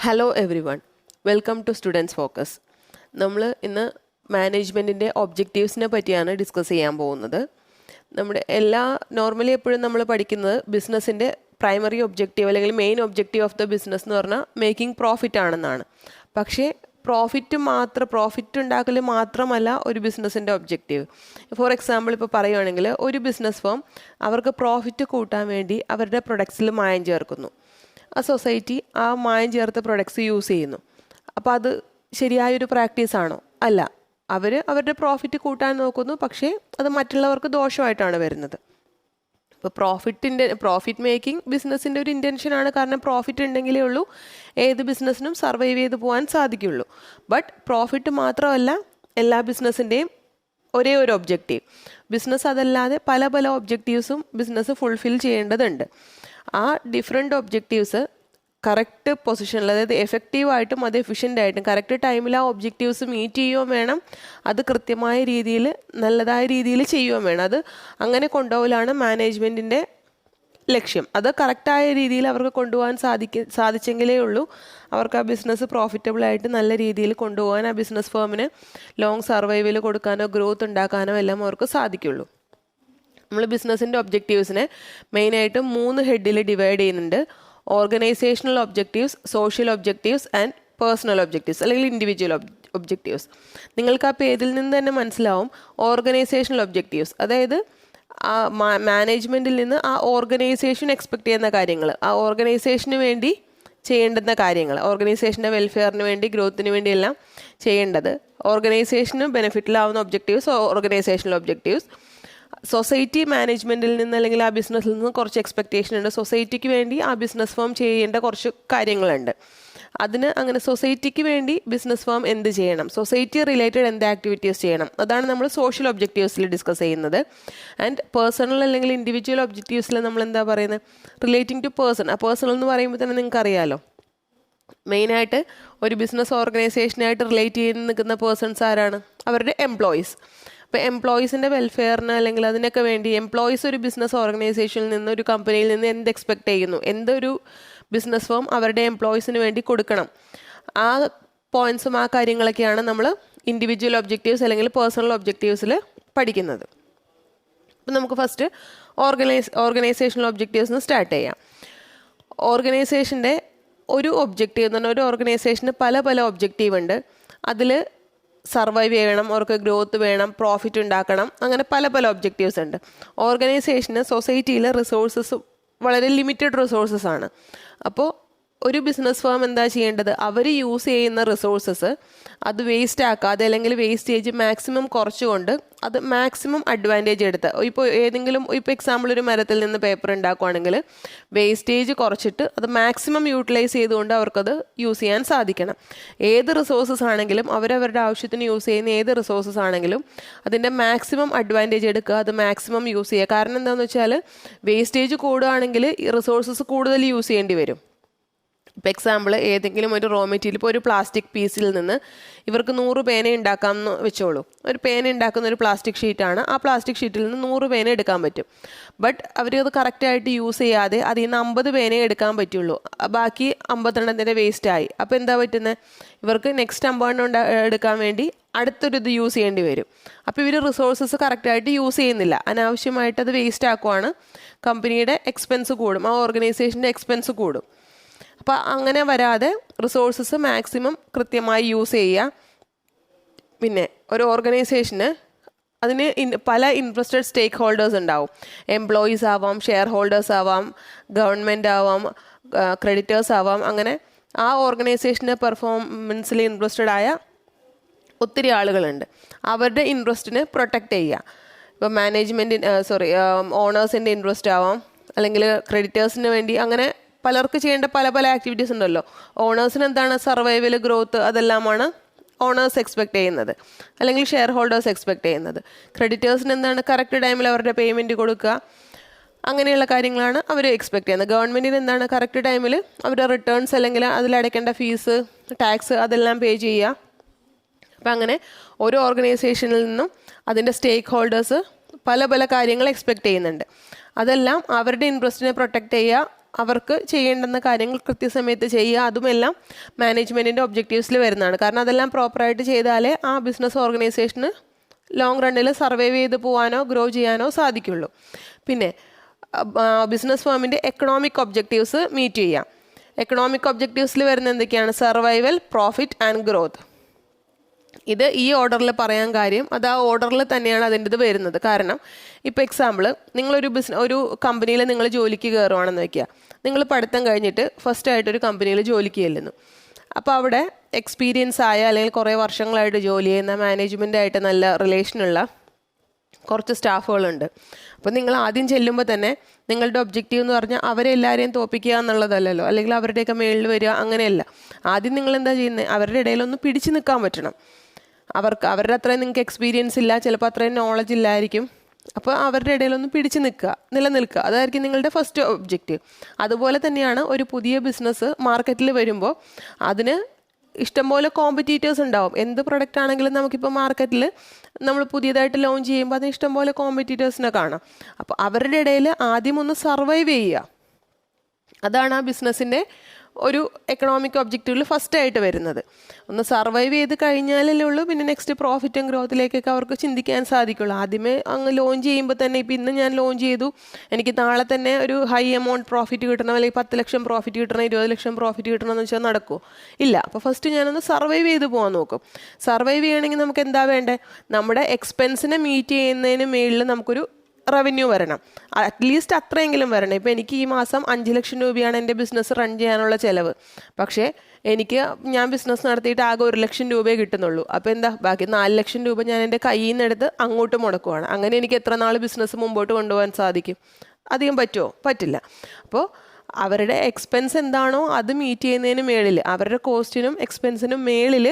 Hello everyone, welcome to students focus. നമ്മൾ ഇന്ന് മാനേജ്മെൻറ്റിൻ്റെ ഒബ്ജക്റ്റീവ്സിനെ പറ്റിയാണ് ഡിസ്കസ് ചെയ്യാൻ പോകുന്നത്. നോർമലി എപ്പോഴും നമ്മൾ പഠിക്കുന്നത് ബിസിനസ്സിൻ്റെ പ്രൈമറി ഒബ്ജക്റ്റീവ് അല്ലെങ്കിൽ main objective of the business എന്ന് പറഞ്ഞാൽ മേക്കിംഗ് പ്രോഫിറ്റ് ആണെന്നാണ്. പക്ഷേ പ്രോഫിറ്റ് ഉണ്ടാക്കൽ മാത്രമല്ല ഒരു ബിസിനസ്സിൻ്റെ ഒബ്ജക്റ്റീവ്. ഫോർ എക്സാമ്പിൾ ഇപ്പോൾ പറയുകയാണെങ്കിൽ ഒരു ബിസിനസ് ഫേം അവർക്ക് പ്രോഫിറ്റ് കൂട്ടാൻ വേണ്ടി അവരുടെ പ്രൊഡക്ട്സിൽ മായം ചേർക്കുന്നു. ആ സൊസൈറ്റി ആ മായം ചേർത്ത പ്രൊഡക്ട്സ് യൂസ് ചെയ്യുന്നു. അപ്പോൾ അത് ശരിയായൊരു പ്രാക്ടീസാണോ? അല്ല. അവരുടെ പ്രോഫിറ്റ് കൂട്ടാൻ നോക്കുന്നു, പക്ഷേ അത് മറ്റുള്ളവർക്ക് ദോഷമായിട്ടാണ് വരുന്നത്. ഇപ്പോൾ പ്രോഫിറ്റ് മേക്കിംഗ് ബിസിനസ്സിൻ്റെ ഒരു ഇൻറ്റൻഷനാണ്. കാരണം പ്രോഫിറ്റ് ഉണ്ടെങ്കിലേ ഉള്ളൂ ഏത് ബിസിനസ്സിനും സർവൈവ് ചെയ്ത് പോകാൻ സാധിക്കുള്ളൂ. ബട്ട് പ്രോഫിറ്റ് മാത്രമല്ല എല്ലാ ബിസിനസ്സിൻ്റെയും ഒരേ ഒരു ഒബ്ജക്റ്റീവ്. ബിസിനസ് അതല്ലാതെ പല പല ഒബ്ജക്റ്റീവ്സും ബിസിനസ് ഫുൾഫിൽ ചെയ്യേണ്ടതുണ്ട്. ആ ഡിഫറെൻ്റ് ഒബ്ജക്റ്റീവ്സ് കറക്റ്റ് പൊസിഷനിൽ, അതായത് എഫക്റ്റീവായിട്ടും അത് എഫിഷ്യൻ്റായിട്ടും കറക്റ്റ് ടൈമിൽ ആ ഒബ്ജക്റ്റീവ്സ് മീറ്റ് ചെയ്യുകയും വേണം. അത് കൃത്യമായ രീതിയിൽ നല്ലതായ രീതിയിൽ ചെയ്യുകയും വേണം. അത് അങ്ങനെ കൊണ്ടുപോകലാണ് മാനേജ്മെൻറ്റിൻ്റെ ലക്ഷ്യം. അത് കറക്റ്റായ രീതിയിൽ അവർക്ക് കൊണ്ടുപോകാൻ സാധിച്ചെങ്കിലേ ഉള്ളൂ അവർക്ക് ആ ബിസിനസ് പ്രോഫിറ്റബിളായിട്ട് നല്ല രീതിയിൽ കൊണ്ടുപോകാൻ, ആ ബിസിനസ് ഫേമിന് ലോങ് സർവൈവൽ കൊടുക്കാനോ ഗ്രോത്ത് ഉണ്ടാക്കാനോ എല്ലാം അവർക്ക് സാധിക്കുള്ളൂ. നമ്മൾ ബിസിനസ്സിൻ്റെ ഒബ്ജക്റ്റീവ്സിനെ മെയിനായിട്ട് 3 ഹെഡിൽ ഡിവൈഡ് ചെയ്യുന്നുണ്ട്. Organisational objectives, social objectives and personal objectives അല്ലെങ്കിൽ ഇൻഡിവിജ്വൽ ഒബ്ജക്റ്റീവ്സ്. നിങ്ങൾക്ക് ആ പേരിൽ നിന്ന് തന്നെ മനസ്സിലാവും ഓർഗനൈസേഷണൽ ഒബ്ജക്റ്റീവ്സ്, അതായത് ആ മാനേജ്മെൻറ്റിൽ നിന്ന് ആ ഓർഗനൈസേഷൻ എക്സ്പെക്റ്റ് ചെയ്യുന്ന കാര്യങ്ങൾ, ആ ഓർഗനൈസേഷന് വേണ്ടി ചെയ്യേണ്ടുന്ന കാര്യങ്ങൾ, ഓർഗനൈസേഷൻ്റെ വെൽഫെയറിന് വേണ്ടി ഗ്രോത്തിന് വേണ്ടിയെല്ലാം ചെയ്യേണ്ടത്. ഓർഗനൈസേഷന് ബെനിഫിറ്റിലാവുന്ന ഒബ്ജക്റ്റീവ്സ് ഓർഗനൈസേഷണൽ ഒബ്ജക്റ്റീവ്സ്. സൊസൈറ്റി മാനേജ്മെൻറ്റിൽ നിന്ന് അല്ലെങ്കിൽ ആ ബിസിനസ്സിൽ നിന്ന് കുറച്ച് എക്സ്പെക്റ്റേഷൻ ഉണ്ട്. സൊസൈറ്റിക്ക് വേണ്ടി ആ ബിസിനസ് ഫേം ചെയ്യേണ്ട കുറച്ച് കാര്യങ്ങളുണ്ട്. അങ്ങനെ സൊസൈറ്റിക്ക് വേണ്ടി ബിസിനസ് ഫേം എന്ത് ചെയ്യണം, സൊസൈറ്റി റിലേറ്റഡ് എന്ത് ആക്ടിവിറ്റീസ് ചെയ്യണം, അതാണ് നമ്മൾ സോഷ്യൽ ഒബ്ജക്റ്റീവ്സിൽ ഡിസ്കസ് ചെയ്യുന്നത്. ആൻഡ് പേഴ്സണൽ അല്ലെങ്കിൽ ഇൻഡിവിജ്വൽ ഒബ്ജക്റ്റീവ്സിൽ നമ്മൾ എന്താ പറയുന്നത്, റിലേറ്റിംഗ് ടു പേഴ്സൺ. ആ പേഴ്സണൽ എന്ന് പറയുമ്പോൾ തന്നെ നിങ്ങൾക്ക് അറിയാമല്ലോ, മെയിനായിട്ട് ഒരു ബിസിനസ് ഓർഗനൈസേഷനായിട്ട് റിലേറ്റ് ചെയ്ത് നിൽക്കുന്ന പേഴ്സൺസ് ആരാണ്? അവരുടെ എംപ്ലോയീസ്. അപ്പോൾ എംപ്ലോയീസിൻ്റെ വെൽഫെയറിന് അല്ലെങ്കിൽ അതിനൊക്കെ വേണ്ടി എംപ്ലോയീസ് ഒരു ബിസിനസ് ഓർഗനൈസേഷനിൽ നിന്ന്, ഒരു കമ്പനിയിൽ നിന്ന് എന്ത് എക്സ്പെക്റ്റ് ചെയ്യുന്നു, എന്തൊരു ബിസിനസ് ഫേം അവരുടെ എംപ്ലോയീസിന് വേണ്ടി കൊടുക്കണം, ആ പോയിൻറ്റ്സും ആ കാര്യങ്ങളൊക്കെയാണ് നമ്മൾ ഇൻഡിവിജ്വൽ ഒബ്ജക്റ്റീവ്സ് അല്ലെങ്കിൽ പേഴ്സണൽ ഒബ്ജക്റ്റീവ്സിൽ പഠിക്കുന്നത്. അപ്പം നമുക്ക് ഫസ്റ്റ് ഓർഗനൈസേഷണൽ ഒബ്ജക്റ്റീവ്സ് സ്റ്റാർട്ട് ചെയ്യാം. ഓർഗനൈസേഷൻ്റെ ഒരു ഒബ്ജക്റ്റീവ് എന്ന് പറഞ്ഞാൽ, ഒരു ഓർഗനൈസേഷന് പല പല ഒബ്ജക്റ്റീവ് ഉണ്ട്. അതിൽ സർവൈവ് ചെയ്യണം, അവർക്ക് ഗ്രോത്ത് വേണം, പ്രോഫിറ്റ് ഉണ്ടാക്കണം, അങ്ങനെ പല പല ഒബ്ജക്റ്റീവ്സ് ഉണ്ട്. ഓർഗനൈസേഷന് സൊസൈറ്റിയിലെ റിസോഴ്സസ് വളരെ ലിമിറ്റഡ് റിസോഴ്സസ് ആണ്. അപ്പോൾ ഒരു ബിസിനസ് ഫേം എന്താ ചെയ്യേണ്ടത്, അവർ യൂസ് ചെയ്യുന്ന റിസോഴ്സസ് അത് വേസ്റ്റ് ആക്കാതെ അല്ലെങ്കിൽ വേസ്റ്റേജ് മാക്സിമം കുറച്ചുകൊണ്ട് അത് മാക്സിമം അഡ്വാൻറ്റേജ് എടുത്ത്, ഇപ്പോൾ എക്സാമ്പിൾ ഒരു മരത്തിൽ നിന്ന് പേപ്പർ ഉണ്ടാക്കുകയാണെങ്കിൽ വേസ്റ്റേജ് കുറച്ചിട്ട് അത് മാക്സിമം യൂട്ടിലൈസ് ചെയ്തുകൊണ്ട് അവർക്കത് യൂസ് ചെയ്യാൻ സാധിക്കണം. ഏത് റിസോഴ്സസ് ആണെങ്കിലും അവരവരുടെ ആവശ്യത്തിന് യൂസ് ചെയ്യുന്ന ഏത് റിസോഴ്സസ് ആണെങ്കിലും അതിൻ്റെ മാക്സിമം അഡ്വാൻറ്റേജ് എടുക്കുക, അത് മാക്സിമം യൂസ് ചെയ്യുക. കാരണം എന്താണെന്ന് വെച്ചാൽ വേസ്റ്റേജ് കൂടുകയാണെങ്കിൽ ഈ റിസോഴ്സസ് കൂടുതൽ യൂസ് ചെയ്യേണ്ടി വരും. ഇപ്പോൾ എക്സാമ്പിൾ ഏതെങ്കിലും ഒരു റോ മെറ്റീരിയൽ, ഇപ്പോൾ ഒരു പ്ലാസ്റ്റിക് പീസിൽ നിന്ന് ഇവർക്ക് 100 പേന ഉണ്ടാക്കാമെന്ന് വെച്ചോളൂ. ഒരു പേന ഉണ്ടാക്കുന്ന ഒരു പ്ലാസ്റ്റിക് ഷീറ്റാണ്. ആ പ്ലാസ്റ്റിക് ഷീറ്റിൽ നിന്ന് 100 പേന എടുക്കാൻ പറ്റും. ബട്ട് അവരത് കറക്റ്റായിട്ട് യൂസ് ചെയ്യാതെ അതിൽ നിന്ന് 50 പേനയെ എടുക്കാൻ പറ്റുള്ളൂ. ബാക്കി 50 വേസ്റ്റായി. അപ്പോൾ എന്താ പറ്റുന്നത്, ഇവർക്ക് നെക്സ്റ്റ് 50 എടുക്കാൻ വേണ്ടി അടുത്തൊരു ഇത് യൂസ് ചെയ്യേണ്ടി വരും. അപ്പോൾ ഇവർ റിസോഴ്സസ് കറക്റ്റായിട്ട് യൂസ് ചെയ്യുന്നില്ല, അനാവശ്യമായിട്ട് അത് വേസ്റ്റ് ആക്കുവാണ്. കമ്പനിയുടെ എക്സ്പെൻസ് കൂടും, ആ ഓർഗനൈസേഷൻ്റെ എക്സ്പെൻസ് കൂടും. അപ്പോൾ അങ്ങനെ വരാതെ റിസോഴ്സസ് മാക്സിമം കൃത്യമായി യൂസ് ചെയ്യുക. പിന്നെ ഒരു ഓർഗനൈസേഷന് അതിന് പല ഇൻട്രസ്റ്റഡ് സ്റ്റേക്ക് ഹോൾഡേഴ്സ് ഉണ്ടാവും. എംപ്ലോയീസ് ആവാം, ഷെയർ ഹോൾഡേഴ്സ് ആവാം, ഗവൺമെൻറ് ആവാം, ക്രെഡിറ്റേഴ്സ് ആവാം. അങ്ങനെ ആ ഓർഗനൈസേഷൻ്റെ പെർഫോമൻസിൽ ഇൻട്രസ്റ്റഡ് ആയ ഒത്തിരി ആളുകളുണ്ട്. അവരുടെ ഇൻട്രസ്റ്റിനെ പ്രൊട്ടക്റ്റ് ചെയ്യുക. ഇപ്പോൾ ഓണേഴ്സിൻ്റെ ഇൻട്രസ്റ്റ് ആവാം, അല്ലെങ്കിൽ ക്രെഡിറ്റേഴ്സിന് വേണ്ടി, അങ്ങനെ പലർക്ക് ചെയ്യേണ്ട പല പല ആക്ടിവിറ്റീസ് ഉണ്ടല്ലോ. ഓണേഴ്സിന് എന്താണ്, സർവൈവൽ, ഗ്രോത്ത്, അതെല്ലാമാണ് ഓണേഴ്സ് എക്സ്പെക്റ്റ് ചെയ്യുന്നത്, അല്ലെങ്കിൽ ഷെയർ ഹോൾഡേഴ്സ് എക്സ്പെക്റ്റ് ചെയ്യുന്നത്. ക്രെഡിറ്റേഴ്സിന് എന്താണ്, കറക്റ്റ് ടൈമിൽ അവരുടെ പേയ്മെൻറ്റ് കൊടുക്കുക, അങ്ങനെയുള്ള കാര്യങ്ങളാണ് അവർ എക്സ്പെക്റ്റ് ചെയ്യുന്നത്. ഗവൺമെൻറ്റിന് എന്താണ്, കറക്റ്റ് ടൈമിൽ അവരുടെ റിട്ടേൺസ് അല്ലെങ്കിൽ അതിലടയ്ക്കേണ്ട ഫീസ്, ടാക്സ് അതെല്ലാം പേ ചെയ്യുക. അപ്പം അങ്ങനെ ഓരോ ഓർഗനൈസേഷനിൽ നിന്നും അതിൻ്റെ സ്റ്റേക്ക് ഹോൾഡേഴ്സ് പല പല കാര്യങ്ങൾ എക്സ്പെക്റ്റ് ചെയ്യുന്നുണ്ട്. അതെല്ലാം അവരുടെ ഇൻട്രസ്റ്റിനെ പ്രൊട്ടക്റ്റ് ചെയ്യുക, അവർക്ക് ചെയ്യേണ്ടുന്ന കാര്യങ്ങൾ കൃത്യസമയത്ത് ചെയ്യുക, അതുമെല്ലാം മാനേജ്മെൻറ്റിൻ്റെ ഒബ്ജക്റ്റീവ്സിൽ വരുന്നതാണ്. കാരണം അതെല്ലാം പ്രോപ്പറായിട്ട് ചെയ്താലേ ആ ബിസിനസ് ഓർഗനൈസേഷന് ലോങ് റണ്ണിൽ സർവൈവ് ചെയ്ത് പോകാനോ ഗ്രോ ചെയ്യാനോ സാധിക്കുള്ളൂ. പിന്നെ ബിസിനസ് ഫേമിൻ്റെ എക്കണോമിക് ഒബ്ജക്റ്റീവ്സ് മീറ്റ് ചെയ്യാം. എക്കണോമിക് ഒബ്ജക്റ്റീവ്സിൽ വരുന്ന എന്തൊക്കെയാണ്? Survival, profit and growth. ഇത് ഈ ഓർഡറിൽ പറയാൻ കാര്യം അത് ആ ഓർഡറിൽ തന്നെയാണ് അതിൻ്റെ ഇത് വരുന്നത്. കാരണം ഇപ്പോൾ എക്സാമ്പിൾ, നിങ്ങളൊരു ഒരു കമ്പനിയിൽ നിങ്ങൾ ജോലിക്ക് കയറുവാണെന്ന് വയ്ക്കുക. നിങ്ങൾ പഠിത്തം കഴിഞ്ഞിട്ട് ഫസ്റ്റായിട്ടൊരു കമ്പനിയിൽ ജോലിക്ക് ചെല്ലുന്നു. അപ്പോൾ അവിടെ എക്സ്പീരിയൻസ് ആയ അല്ലെങ്കിൽ കുറേ വർഷങ്ങളായിട്ട് ജോലി ചെയ്യുന്ന മാനേജ്മെൻറ്റായിട്ട് നല്ല റിലേഷനുള്ള കുറച്ച് സ്റ്റാഫുകളുണ്ട്. അപ്പോൾ നിങ്ങൾ ആദ്യം ചെല്ലുമ്പോൾ തന്നെ നിങ്ങളുടെ ഒബ്ജക്റ്റീവ് എന്ന് പറഞ്ഞാൽ അവരെ എല്ലാവരെയും തോൽപ്പിക്കുക എന്നുള്ളതല്ലല്ലോ, അല്ലെങ്കിൽ അവരുടെയൊക്കെ മേളിൽ വരിക, അങ്ങനെയല്ല. ആദ്യം നിങ്ങൾ എന്താ ചെയ്യുന്നത്? അവരുടെ ഇടയിലൊന്ന് പിടിച്ചു നിൽക്കാൻ പറ്റണം. അവരുടെ അത്രയും നിങ്ങൾക്ക് എക്സ്പീരിയൻസ് ഇല്ല, ചിലപ്പോൾ അത്രയും നോളജ് ഇല്ലായിരിക്കും. അപ്പോൾ അവരുടെ ഇടയിലൊന്ന് പിടിച്ചു നിലനിൽക്കുക, അതായിരിക്കും നിങ്ങളുടെ ഫസ്റ്റ് ഒബ്ജക്റ്റീവ്. അതുപോലെ തന്നെയാണ് ഒരു പുതിയ ബിസിനസ് മാർക്കറ്റിൽ വരുമ്പോൾ അതിന് ഇഷ്ടംപോലെ കോമ്പറ്റീറ്റേഴ്സ് ഉണ്ടാവും. എന്ത് പ്രൊഡക്റ്റ് ആണെങ്കിലും നമുക്കിപ്പോൾ മാർക്കറ്റിൽ നമ്മൾ പുതിയതായിട്ട് ലോഞ്ച് ചെയ്യുമ്പോൾ അതിന് ഇഷ്ടംപോലെ കോമ്പറ്റീറ്റേഴ്സിനെ കാണാം. അപ്പോൾ അവരുടെ ഇടയിൽ ആദ്യം ഒന്ന് സർവൈവ് ചെയ്യുക, അതാണ് ആ ബിസിനസ്സിൻ്റെ ഒരു എക്കണോമിക് ഒബ്ജക്റ്റീവിൽ ഫസ്റ്റായിട്ട് വരുന്നത്. ഒന്ന് സർവൈവ് ചെയ്ത് കഴിഞ്ഞാലല്ലേ ഉള്ളൂ പിന്നെ നെക്സ്റ്റ് പ്രോഫിറ്റും ഗ്രോത്തിലേക്കൊക്കെ അവർക്ക് ചിന്തിക്കാൻ സാധിക്കുള്ളൂ. ആദ്യമേ അങ്ങ് ലോഞ്ച് ചെയ്യുമ്പോൾ തന്നെ ഇപ്പോൾ ഇന്ന് ഞാൻ ലോഞ്ച് ചെയ്തു, എനിക്ക് നാളെ തന്നെ ഒരു ഹൈ എമൗണ്ട് പ്രോഫിറ്റ് കിട്ടണം, അല്ലെങ്കിൽ 10 ലക്ഷം പ്രോഫിറ്റ് കിട്ടണം, 20 ലക്ഷം പ്രോഫിറ്റ് കിട്ടണം എന്ന് വെച്ചാൽ നടക്കുമോ? ഇല്ല. അപ്പോൾ ഫസ്റ്റ് ഞാനൊന്ന് സർവൈവ് ചെയ്ത് പോകാൻ നോക്കും. സർവൈവ് ചെയ്യണമെങ്കിൽ നമുക്ക് എന്താ വേണ്ടേ? നമ്മുടെ എക്സ്പെൻസിനെ മീറ്റ് ചെയ്യുന്നതിന് മേളിൽ നമുക്കൊരു റവന്യൂ വരണം, അറ്റ്ലീസ്റ്റ് അത്രയെങ്കിലും വരണം. ഇപ്പോൾ എനിക്ക് ഈ മാസം 5 ലക്ഷം രൂപയാണ് എൻ്റെ ബിസിനസ് റൺ ചെയ്യാനുള്ള ചിലവ്. പക്ഷേ ഞാൻ ബിസിനസ് നടത്തിയിട്ട് ആകെ 1 ലക്ഷം രൂപയെ കിട്ടുന്നുള്ളൂ. അപ്പോൾ എന്താ, ബാക്കി 4 ലക്ഷം രൂപ ഞാൻ എൻ്റെ കയ്യിൽ നിന്ന് എടുത്ത് അങ്ങോട്ട് മുടക്കുവാണ്. അങ്ങനെ എനിക്ക് എത്ര നാൾ ബിസിനസ് മുമ്പോട്ട് കൊണ്ടുപോകാൻ സാധിക്കും? അധികം പറ്റുമോ? പറ്റില്ല. അപ്പോൾ അവരുടെ എക്സ്പെൻസ് എന്താണോ അത് മീറ്റ് ചെയ്യുന്നതിന് മേളിൽ, അവരുടെ കോസ്റ്റിനും എക്സ്പെൻസിനും മേളിൽ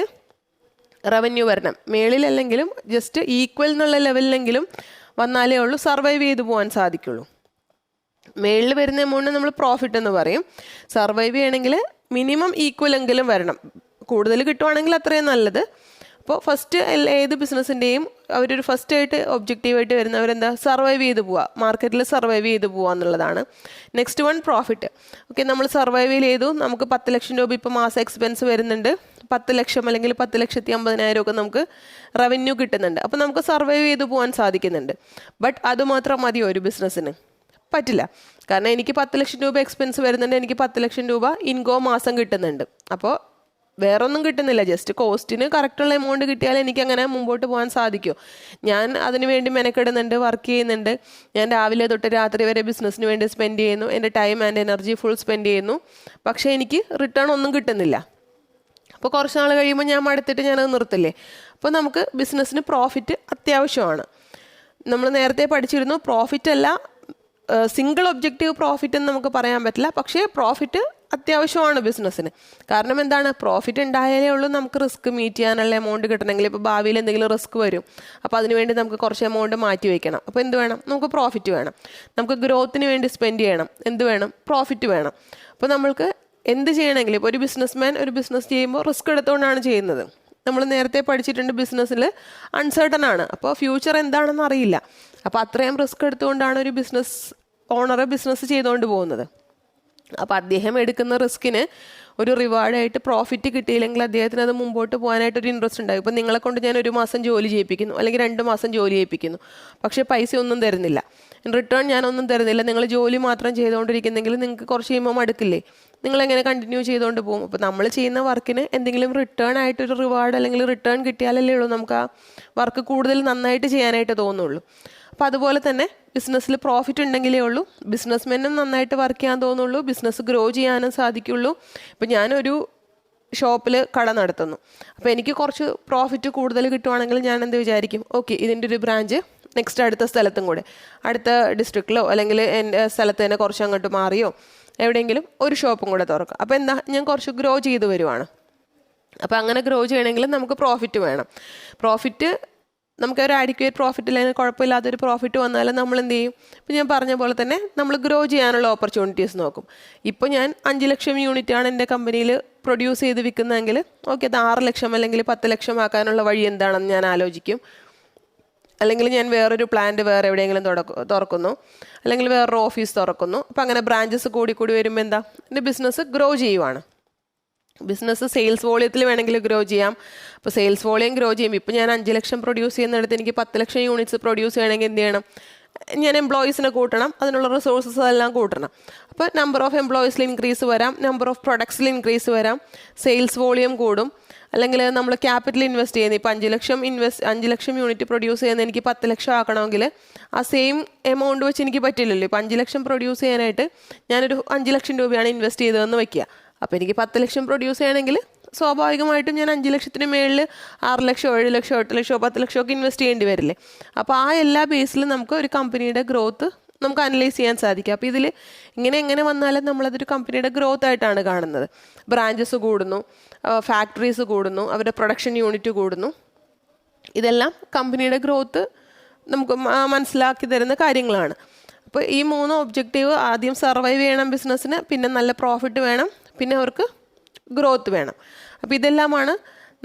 റവന്യൂ വരണം. മേളിലല്ലെങ്കിലും ജസ്റ്റ് ഈക്വൽ എന്നുള്ള ലെവലിലെങ്കിലും വന്നാലേ ഉള്ളൂ സർവൈവ് ചെയ്ത് പോകാൻ സാധിക്കുള്ളൂ. മേളിൽ വരുന്ന എമൗണ്ട് നമ്മൾ പ്രോഫിറ്റ് എന്ന് പറയും. സർവൈവ് ചെയ്യണമെങ്കിൽ മിനിമം ഈക്വൽ എങ്കിലും വരണം. കൂടുതൽ കിട്ടുവാണെങ്കിൽ അത്രയും നല്ലത്. അപ്പോൾ ഫസ്റ്റ് ഏത് ബിസിനസ്സിൻ്റെയും അവരൊരു ഫസ്റ്റായിട്ട് ഒബ്ജക്റ്റീവായിട്ട് വരുന്നവരെന്താ? സർവൈവ് ചെയ്ത് പോവുക, മാർക്കറ്റിൽ സർവൈവ് ചെയ്ത് പോവുക എന്നുള്ളതാണ്. Next one profit. ഓക്കെ, നമ്മൾ സർവൈവ് ചെയ്തു, നമുക്ക് 10 ലക്ഷം രൂപ ഇപ്പോൾ മാസം എക്സ്പെൻസ് വരുന്നുണ്ട്, 10 ലക്ഷം അല്ലെങ്കിൽ 10,50,000 ഒക്കെ നമുക്ക് റവന്യൂ കിട്ടുന്നുണ്ട്. അപ്പോൾ നമുക്ക് സർവൈവ് ചെയ്ത് പോകാൻ സാധിക്കുന്നുണ്ട്. ബട്ട് അതുമാത്രം മതിയോ ഒരു ബിസിനസ്സിന്? പറ്റില്ല. കാരണം എനിക്ക് 10 ലക്ഷം രൂപ എക്സ്പെൻസ് വരുന്നുണ്ട്, എനിക്ക് 10 ലക്ഷം രൂപ ഇൻകം മാസം കിട്ടുന്നുണ്ട്. അപ്പോൾ വേറൊന്നും കിട്ടുന്നില്ല, ജസ്റ്റ് കോസ്റ്റിന് കറക്റ്റുള്ള എമൗണ്ട് കിട്ടിയാൽ എനിക്കങ്ങനെ മുമ്പോട്ട് പോകാൻ സാധിക്കുമോ? ഞാൻ അതിന് വേണ്ടി മെനക്കെടുന്നുണ്ട്, വർക്ക് ചെയ്യുന്നുണ്ട്, ഞാൻ രാവിലെ തൊട്ട് രാത്രി വരെ ബിസിനസ്സിന് വേണ്ടി സ്പെൻഡ് ചെയ്യുന്നു, എൻ്റെ time and energy full spend ചെയ്യുന്നു, പക്ഷേ എനിക്ക് റിട്ടേൺ ഒന്നും കിട്ടുന്നില്ല. അപ്പോൾ കുറച്ച് നാൾ കഴിയുമ്പോൾ ഞാൻ മടുത്തിട്ട് ഞാനത് നിർത്തില്ലേ? അപ്പോൾ നമുക്ക് ബിസിനസ്സിന് പ്രോഫിറ്റ് അത്യാവശ്യമാണ്. നമ്മൾ നേരത്തെ പഠിച്ചിരുന്നു, പ്രോഫിറ്റ് അല്ല സിംഗിൾ ഒബ്ജക്റ്റീവ് പ്രോഫിറ്റ് എന്ന് നമുക്ക് പറയാൻ പറ്റില്ല, പക്ഷേ പ്രോഫിറ്റ് അത്യാവശ്യമാണ് ബിസിനസ്സിന്. കാരണം എന്താണ്? പ്രോഫിറ്റ് ഉണ്ടായാലേ ഉള്ളൂ നമുക്ക് റിസ്ക് മീറ്റ് ചെയ്യാനുള്ള എമൗണ്ട് കിട്ടണമെങ്കിൽ. ഇപ്പോൾ ഭാവിയിൽ എന്തെങ്കിലും റിസ്ക് വരും, അപ്പോൾ അതിനുവേണ്ടി നമുക്ക് കുറച്ച് എമൗണ്ട് മാറ്റി വയ്ക്കണം. അപ്പോൾ എന്ത് വേണം? നമുക്ക് പ്രോഫിറ്റ് വേണം. നമുക്ക് ഗ്രോത്തിന് വേണ്ടി സ്പെൻഡ് ചെയ്യണം, എന്ത് വേണം? പ്രോഫിറ്റ് വേണം. അപ്പോൾ നമ്മൾക്ക് എന്ത് ചെയ്യണമെങ്കിലും, ഇപ്പോൾ ഒരു ബിസിനസ്മാൻ ഒരു ബിസിനസ് ചെയ്യുമ്പോൾ റിസ്ക് എടുത്തുകൊണ്ടാണ് ചെയ്യുന്നത്. നമ്മൾ നേരത്തെ പഠിച്ചിട്ടുണ്ട്, ബിസിനസ്സിൽ അൺസർട്ടൺ ആണ്, അപ്പോൾ ഫ്യൂച്ചർ എന്താണെന്ന് അറിയില്ല. അപ്പോൾ അത്രയും റിസ്ക് എടുത്തുകൊണ്ടാണ് ഒരു ബിസിനസ് ഓണർ ബിസിനസ് ചെയ്തുകൊണ്ട് പോകുന്നത്. അപ്പോൾ അദ്ദേഹം എടുക്കുന്ന റിസ്കിന് ഒരു റിവാർഡായിട്ട് പ്രോഫിറ്റ് കിട്ടിയില്ലെങ്കിൽ അദ്ദേഹത്തിന് അത് മുമ്പോട്ട് പോകാനായിട്ടൊരു ഇൻട്രസ്റ്റ് ഉണ്ടാകും. ഇപ്പോൾ നിങ്ങളെ കൊണ്ട് ഞാൻ 1 മാസം ജോലി ചെയ്യിപ്പിക്കുന്നു, അല്ലെങ്കിൽ 2 മാസം ജോലി ചെയ്യിപ്പിക്കുന്നു, പക്ഷേ പൈസ ഒന്നും തരുന്നില്ല, റിട്ടേൺ ഞാനൊന്നും തരുന്നില്ല. നിങ്ങൾ ജോലി മാത്രം ചെയ്തുകൊണ്ടിരിക്കുന്നെങ്കിൽ നിങ്ങൾക്ക് കുറച്ച് കഴിയുമ്പോൾ മടുക്കില്ലേ? നിങ്ങളെങ്ങനെ കണ്ടിന്യൂ ചെയ്തുകൊണ്ട് പോകും? അപ്പോൾ നമ്മൾ ചെയ്യുന്ന വർക്കിന് എന്തെങ്കിലും റിട്ടേൺ ആയിട്ടൊരു റിവാർഡ് അല്ലെങ്കിൽ റിട്ടേൺ കിട്ടിയാലല്ലേ ഉള്ളൂ നമുക്ക് ആ വർക്ക് കൂടുതൽ നന്നായിട്ട് ചെയ്യാനായിട്ട് തോന്നുള്ളൂ. അപ്പോൾ അതുപോലെ തന്നെ ബിസിനസ്സിൽ പ്രോഫിറ്റ് ഉണ്ടെങ്കിലേ ഉള്ളൂ ബിസിനസ്മെനും നന്നായിട്ട് വർക്ക് ചെയ്യാൻ തോന്നുള്ളൂ, ബിസിനസ് ഗ്രോ ചെയ്യാനും സാധിക്കുള്ളൂ. ഇപ്പോൾ ഞാനൊരു ഷോപ്പിൽ കട നടത്തുന്നു, അപ്പോൾ എനിക്ക് കുറച്ച് പ്രോഫിറ്റ് കൂടുതൽ കിട്ടുവാണെങ്കിൽ ഞാൻ എന്ത് വിചാരിക്കും? ഓക്കെ, ഇതിൻ്റെ ഒരു ബ്രാഞ്ച് നെക്സ്റ്റ് അടുത്ത സ്ഥലത്തും കൂടെ, അടുത്ത ഡിസ്ട്രിക്റ്റിലോ അല്ലെങ്കിൽ എൻ്റെ സ്ഥലത്ത് തന്നെ കുറച്ച് അങ്ങോട്ട് മാറിയോ എവിടെയെങ്കിലും ഒരു ഷോപ്പും കൂടെ തുറക്കുക. അപ്പോൾ എന്താ, ഞാൻ കുറച്ച് ഗ്രോ ചെയ്ത് വരുവാണ്. അപ്പോൾ അങ്ങനെ ഗ്രോ ചെയ്യണമെങ്കിൽ നമുക്ക് പ്രോഫിറ്റ് വേണം. പ്രോഫിറ്റ് നമുക്കൊരു ആഡിക്വേറ്റ് പ്രോഫിറ്റ് അല്ലെങ്കിൽ കുഴപ്പമില്ലാത്തൊരു പ്രോഫിറ്റ് വന്നാൽ നമ്മൾ എന്ത് ചെയ്യും? ഇപ്പം ഞാൻ പറഞ്ഞ പോലെ തന്നെ നമ്മൾ ഗ്രോ ചെയ്യാനുള്ള ഓപ്പർച്യൂണിറ്റീസ് നോക്കും. ഇപ്പോൾ ഞാൻ 5 ലക്ഷം യൂണിറ്റാണ് എൻ്റെ കമ്പനിയിൽ പ്രൊഡ്യൂസ് ചെയ്ത് വിൽക്കുന്നതെങ്കിൽ ഓക്കെ, അത് 6 ലക്ഷം അല്ലെങ്കിൽ 10 ലക്ഷം ആക്കാനുള്ള വഴി എന്താണെന്ന് ഞാൻ ആലോചിക്കും. അല്ലെങ്കിൽ ഞാൻ വേറൊരു പ്ലാന്റ് വേറെ എവിടെയെങ്കിലും തുറക്കുന്നു, അല്ലെങ്കിൽ വേറൊരു ഓഫീസ് തുറക്കുന്നു. അപ്പം അങ്ങനെ ബ്രാഞ്ചസ് കൂടി വരുമ്പോൾ എന്താ, എൻ്റെ ബിസിനസ് ഗ്രോ ചെയ്യുവാണ്. ബിസിനസ് സെയിൽസ് വോളിയത്തിൽ വേണമെങ്കിൽ ഗ്രോ ചെയ്യാം. അപ്പോൾ സെയിൽസ് വോളിയം ഗ്രോ ചെയ്യുമ്പോൾ ഇപ്പോൾ ഞാൻ 5 ലക്ഷം പ്രൊഡ്യൂസ് ചെയ്യുന്നിടത്ത് എനിക്ക് 10 ലക്ഷം യൂണിറ്റ്സ് പ്രൊഡ്യൂസ് ചെയ്യണമെങ്കിൽ എന്ത് ചെയ്യണം, ഞാൻ എംപ്ലോയീസിനെ കൂട്ടണം, അതിനുള്ള റിസോഴ്സസ് എല്ലാം കൂട്ടണം. അപ്പോൾ നമ്പർ ഓഫ് എംപ്ലോയീസിൽ ഇൻക്രീസ് വരാം, നമ്പർ ഓഫ് പ്രൊഡക്ട്സിൽ ഇൻക്രീസ് വരാം, സെയിൽസ് വോളിയം കൂടും. അല്ലെങ്കിൽ നമ്മൾ ക്യാപിറ്റൽ ഇൻവെസ്റ്റ് ചെയ്യുന്നത് ഇപ്പോൾ 5 ലക്ഷം യൂണിറ്റ് പ്രൊഡ്യൂസ് ചെയ്യുന്ന എനിക്ക് 10 ലക്ഷം ആക്കണമെങ്കിൽ ആ സെയിം എമൗണ്ട് വെച്ച് എനിക്ക് പറ്റില്ലല്ലോ. ഇപ്പോൾ 5 ലക്ഷം പ്രൊഡ്യൂസ് ചെയ്യാനായിട്ട് ഞാനൊരു 5 ലക്ഷം രൂപയാണ് ഇൻവെസ്റ്റ് ചെയ്തതെന്ന് വയ്ക്കുക. അപ്പോൾ എനിക്ക് 10 ലക്ഷം പ്രൊഡ്യൂസ് ചെയ്യണമെങ്കിൽ സ്വാഭാവികമായിട്ടും ഞാൻ 5 ലക്ഷത്തിന് മേളിൽ 6 ലക്ഷം 7 ലക്ഷം 8 ലക്ഷം 10 ലക്ഷം ഒക്കെ ഇൻവെസ്റ്റ് ചെയ്യേണ്ടി വരില്ലേ. അപ്പോൾ ആ എല്ലാ ബേസിലും നമുക്ക് ഒരു കമ്പനിയുടെ ഗ്രോത്ത് നമുക്ക് അനലൈസ് ചെയ്യാൻ സാധിക്കും. അപ്പോൾ ഇതിൽ എങ്ങനെ വന്നാലും നമ്മളതൊരു കമ്പനിയുടെ ഗ്രോത്ത് ആയിട്ടാണ് കാണുന്നത്. ബ്രാഞ്ചസ് കൂടുന്നു, ഫാക്ടറീസ് കൂടുന്നു, അവരുടെ പ്രൊഡക്ഷൻ യൂണിറ്റ് കൂടുന്നു. ഇതെല്ലാം കമ്പനിയുടെ ഗ്രോത്ത് നമുക്ക് മനസ്സിലാക്കി തരുന്ന കാര്യങ്ങളാണ്. അപ്പോൾ ഈ 3 ഒബ്ജക്റ്റീവ്, ആദ്യം സർവൈവ് ചെയ്യണം ബിസിനസ്സിന്, പിന്നെ നല്ല പ്രോഫിറ്റ് വേണം, പിന്നെ അവർക്ക് ഗ്രോത്ത് വേണം. അപ്പോൾ ഇതെല്ലാമാണ്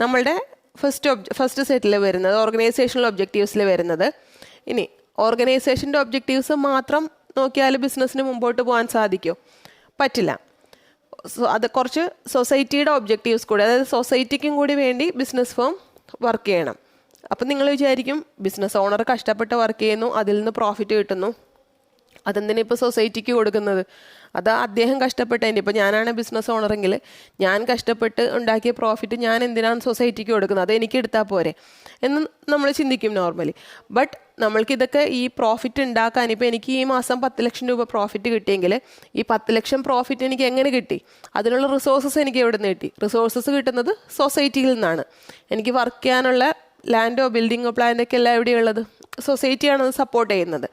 നമ്മളുടെ ഫസ്റ്റ് സെറ്റിൽ വരുന്നത്, ഓർഗനൈസേഷണൽ ഒബ്ജക്റ്റീവ്സിൽ വരുന്നത്. ഇനി ഓർഗനൈസേഷൻ്റെ ഒബ്ജക്റ്റീവ്സ് മാത്രം നോക്കിയാൽ ബിസിനസ്സിന് മുമ്പോട്ട് പോകാൻ സാധിക്കുമോ? പറ്റില്ല. അത് കുറച്ച് സൊസൈറ്റിയുടെ ഒബ്ജക്റ്റീവ്സ് കൂടി, അതായത് സൊസൈറ്റിക്കും കൂടി വേണ്ടി ബിസിനസ് ഫേം വർക്ക് ചെയ്യണം. അപ്പം നിങ്ങൾ വിചാരിക്കും ബിസിനസ് ഓണർ കഷ്ടപ്പെട്ട് വർക്ക് ചെയ്യുന്നു, അതിൽ നിന്ന് പ്രോഫിറ്റ് കിട്ടുന്നു, അതെന്തിനാ ഇപ്പോൾ സൊസൈറ്റിക്ക് കൊടുക്കുന്നത്? അത് അദ്ദേഹം കഷ്ടപ്പെട്ടതിൻ്റെ, ഇപ്പോൾ ഞാനാണ് ബിസിനസ് ഓണറെങ്കിൽ ഞാൻ കഷ്ടപ്പെട്ട് ഉണ്ടാക്കിയ പ്രോഫിറ്റ് ഞാൻ എന്തിനാണ് സൊസൈറ്റിക്ക് കൊടുക്കുന്നത്, അത് എനിക്ക് എടുത്താൽ പോരെ എന്ന് നമ്മൾ ചിന്തിക്കും നോർമലി. ബട്ട് നമ്മൾക്കിതൊക്കെ ഈ പ്രോഫിറ്റ് ഉണ്ടാക്കാൻ, ഇപ്പോൾ എനിക്ക് ഈ മാസം 10 ലക്ഷം രൂപ പ്രോഫിറ്റ് കിട്ടിയെങ്കിൽ ഈ 10 ലക്ഷം പ്രോഫിറ്റ് എനിക്ക് എങ്ങനെ കിട്ടി? അതിനുള്ള റിസോഴ്സസ് എനിക്ക് എവിടെ നിന്ന് കിട്ടി? റിസോഴ്സസ് കിട്ടുന്നത് സൊസൈറ്റിയിൽ നിന്നാണ്. എനിക്ക് വർക്ക് ചെയ്യാനുള്ള ലാൻഡോ ബിൽഡിങ്ങോ പ്ലാന്റൊക്കെ എല്ലാം എവിടെയുള്ളത്? സൊസൈറ്റിയാണ് അത് സപ്പോർട്ട് ചെയ്യുന്നത്.